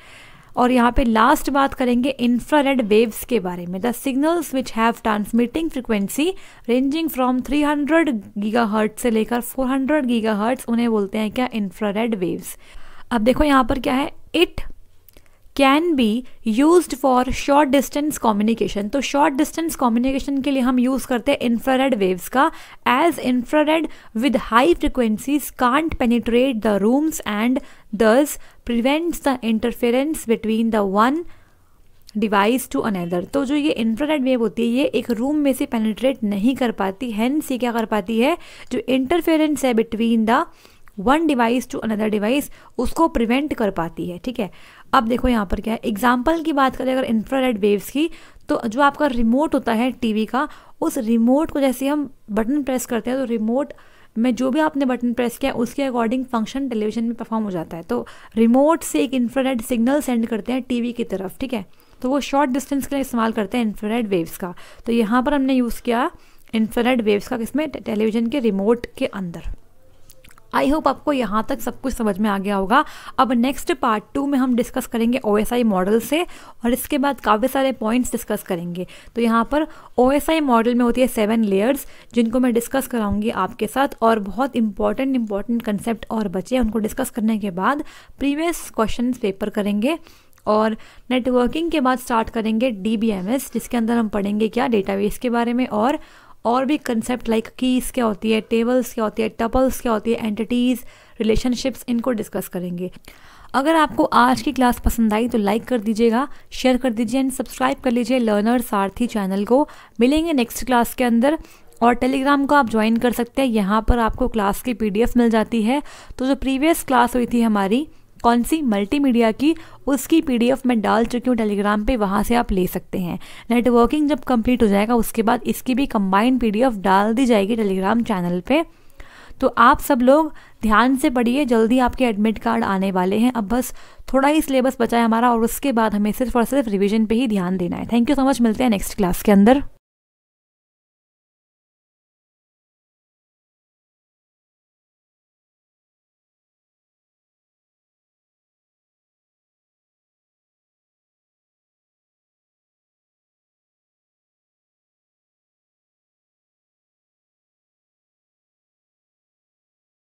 Speaker 1: और यहाँ पे लास्ट बात करेंगे इंफ्रारेड वेव्स के बारे में। The signals which have transmitting frequency ranging from 300 giga hertz से लेकर 400 गीगा हर्ट्ज, उन्हें बोलते हैं क्या, इंफ्रारेड वेव्स। अब देखो यहाँ पर क्या है, it can be used for short distance communication. तो शॉर्ट डिस्टेंस कम्युनिकेशन के लिए हम यूज़ करते हैं इंफ्रारेड वेव्स का, as infrared with high frequencies can't penetrate the rooms and thus prevents the interference between the one device to another. तो जो ये इंफ्रारेड वेव होती है ये एक रूम में से पेनिट्रेट नहीं कर पाती, हेंस ये क्या कर पाती है, जो इंटरफेरेंस है between the one device to another device उसको प्रिवेंट कर पाती है, ठीक है। अब देखो यहाँ पर क्या है, एग्जाम्पल की बात करें अगर इंफ्रारेड वेव्स की, तो जो आपका रिमोट होता है टीवी का, उस रिमोट को जैसे हम बटन प्रेस करते हैं तो रिमोट में जो भी आपने बटन प्रेस किया उसके अकॉर्डिंग फंक्शन टेलीविजन में परफॉर्म हो जाता है। तो रिमोट से एक इंफ्रारेड सिग्नल सेंड करते हैं टीवी की तरफ, ठीक है। तो वो शॉर्ट डिस्टेंस के लिए इस्तेमाल करते हैं इंफ्रारेड वेव्स का। तो यहाँ पर हमने यूज़ किया इंफ्रारेड वेव्स का, किसमें, टेलीविजन के रिमोट के अंदर। आई होप आपको यहाँ तक सब कुछ समझ में आ गया होगा। अब नेक्स्ट पार्ट 2 में हम डिस्कस करेंगे OSI मॉडल से, और इसके बाद काफ़ी सारे पॉइंट्स डिस्कस करेंगे। तो यहाँ पर OSI मॉडल में होती है 7 लेयर्स, जिनको मैं डिस्कस कराऊंगी आपके साथ, और बहुत इंपॉर्टेंट कंसेप्ट और बचे उनको डिस्कस करने के बाद प्रीवियस क्वेश्चन पेपर करेंगे, और नेटवर्किंग के बाद स्टार्ट करेंगे DBMS, जिसके अंदर हम पढ़ेंगे क्या, डेटाबेस के बारे में, और भी कंसेप्ट लाइक कीज़ क्या होती है, टेबल्स क्या होती है, टपल्स क्या होती है, एंटिटीज़, रिलेशनशिप्स, इनको डिस्कस करेंगे। अगर आपको आज की क्लास पसंद आई तो लाइक कर दीजिएगा, शेयर कर दीजिए एंड सब्सक्राइब कर लीजिए लर्नर सारथी चैनल को। मिलेंगे नेक्स्ट क्लास के अंदर, और टेलीग्राम को आप ज्वाइन कर सकते हैं, यहाँ पर आपको क्लास की PDF मिल जाती है। तो जो प्रीवियस क्लास हुई थी हमारी कौन सी, मल्टीमीडिया की, उसकी PDF मैं डाल चुकी हूँ टेलीग्राम पे, वहाँ से आप ले सकते हैं। नेटवर्किंग जब कंप्लीट हो जाएगा उसके बाद इसकी भी कंबाइंड PDF डाल दी जाएगी टेलीग्राम चैनल पे। तो आप सब लोग ध्यान से पढ़िए, जल्दी आपके एडमिट कार्ड आने वाले हैं। अब बस थोड़ा ही सिलेबस बचा है हमारा, और उसके बाद हमें सिर्फ और सिर्फ रिविजन पे ही ध्यान देना है। थैंक यू सो मच, मिलते हैं नेक्स्ट क्लास के अंदर।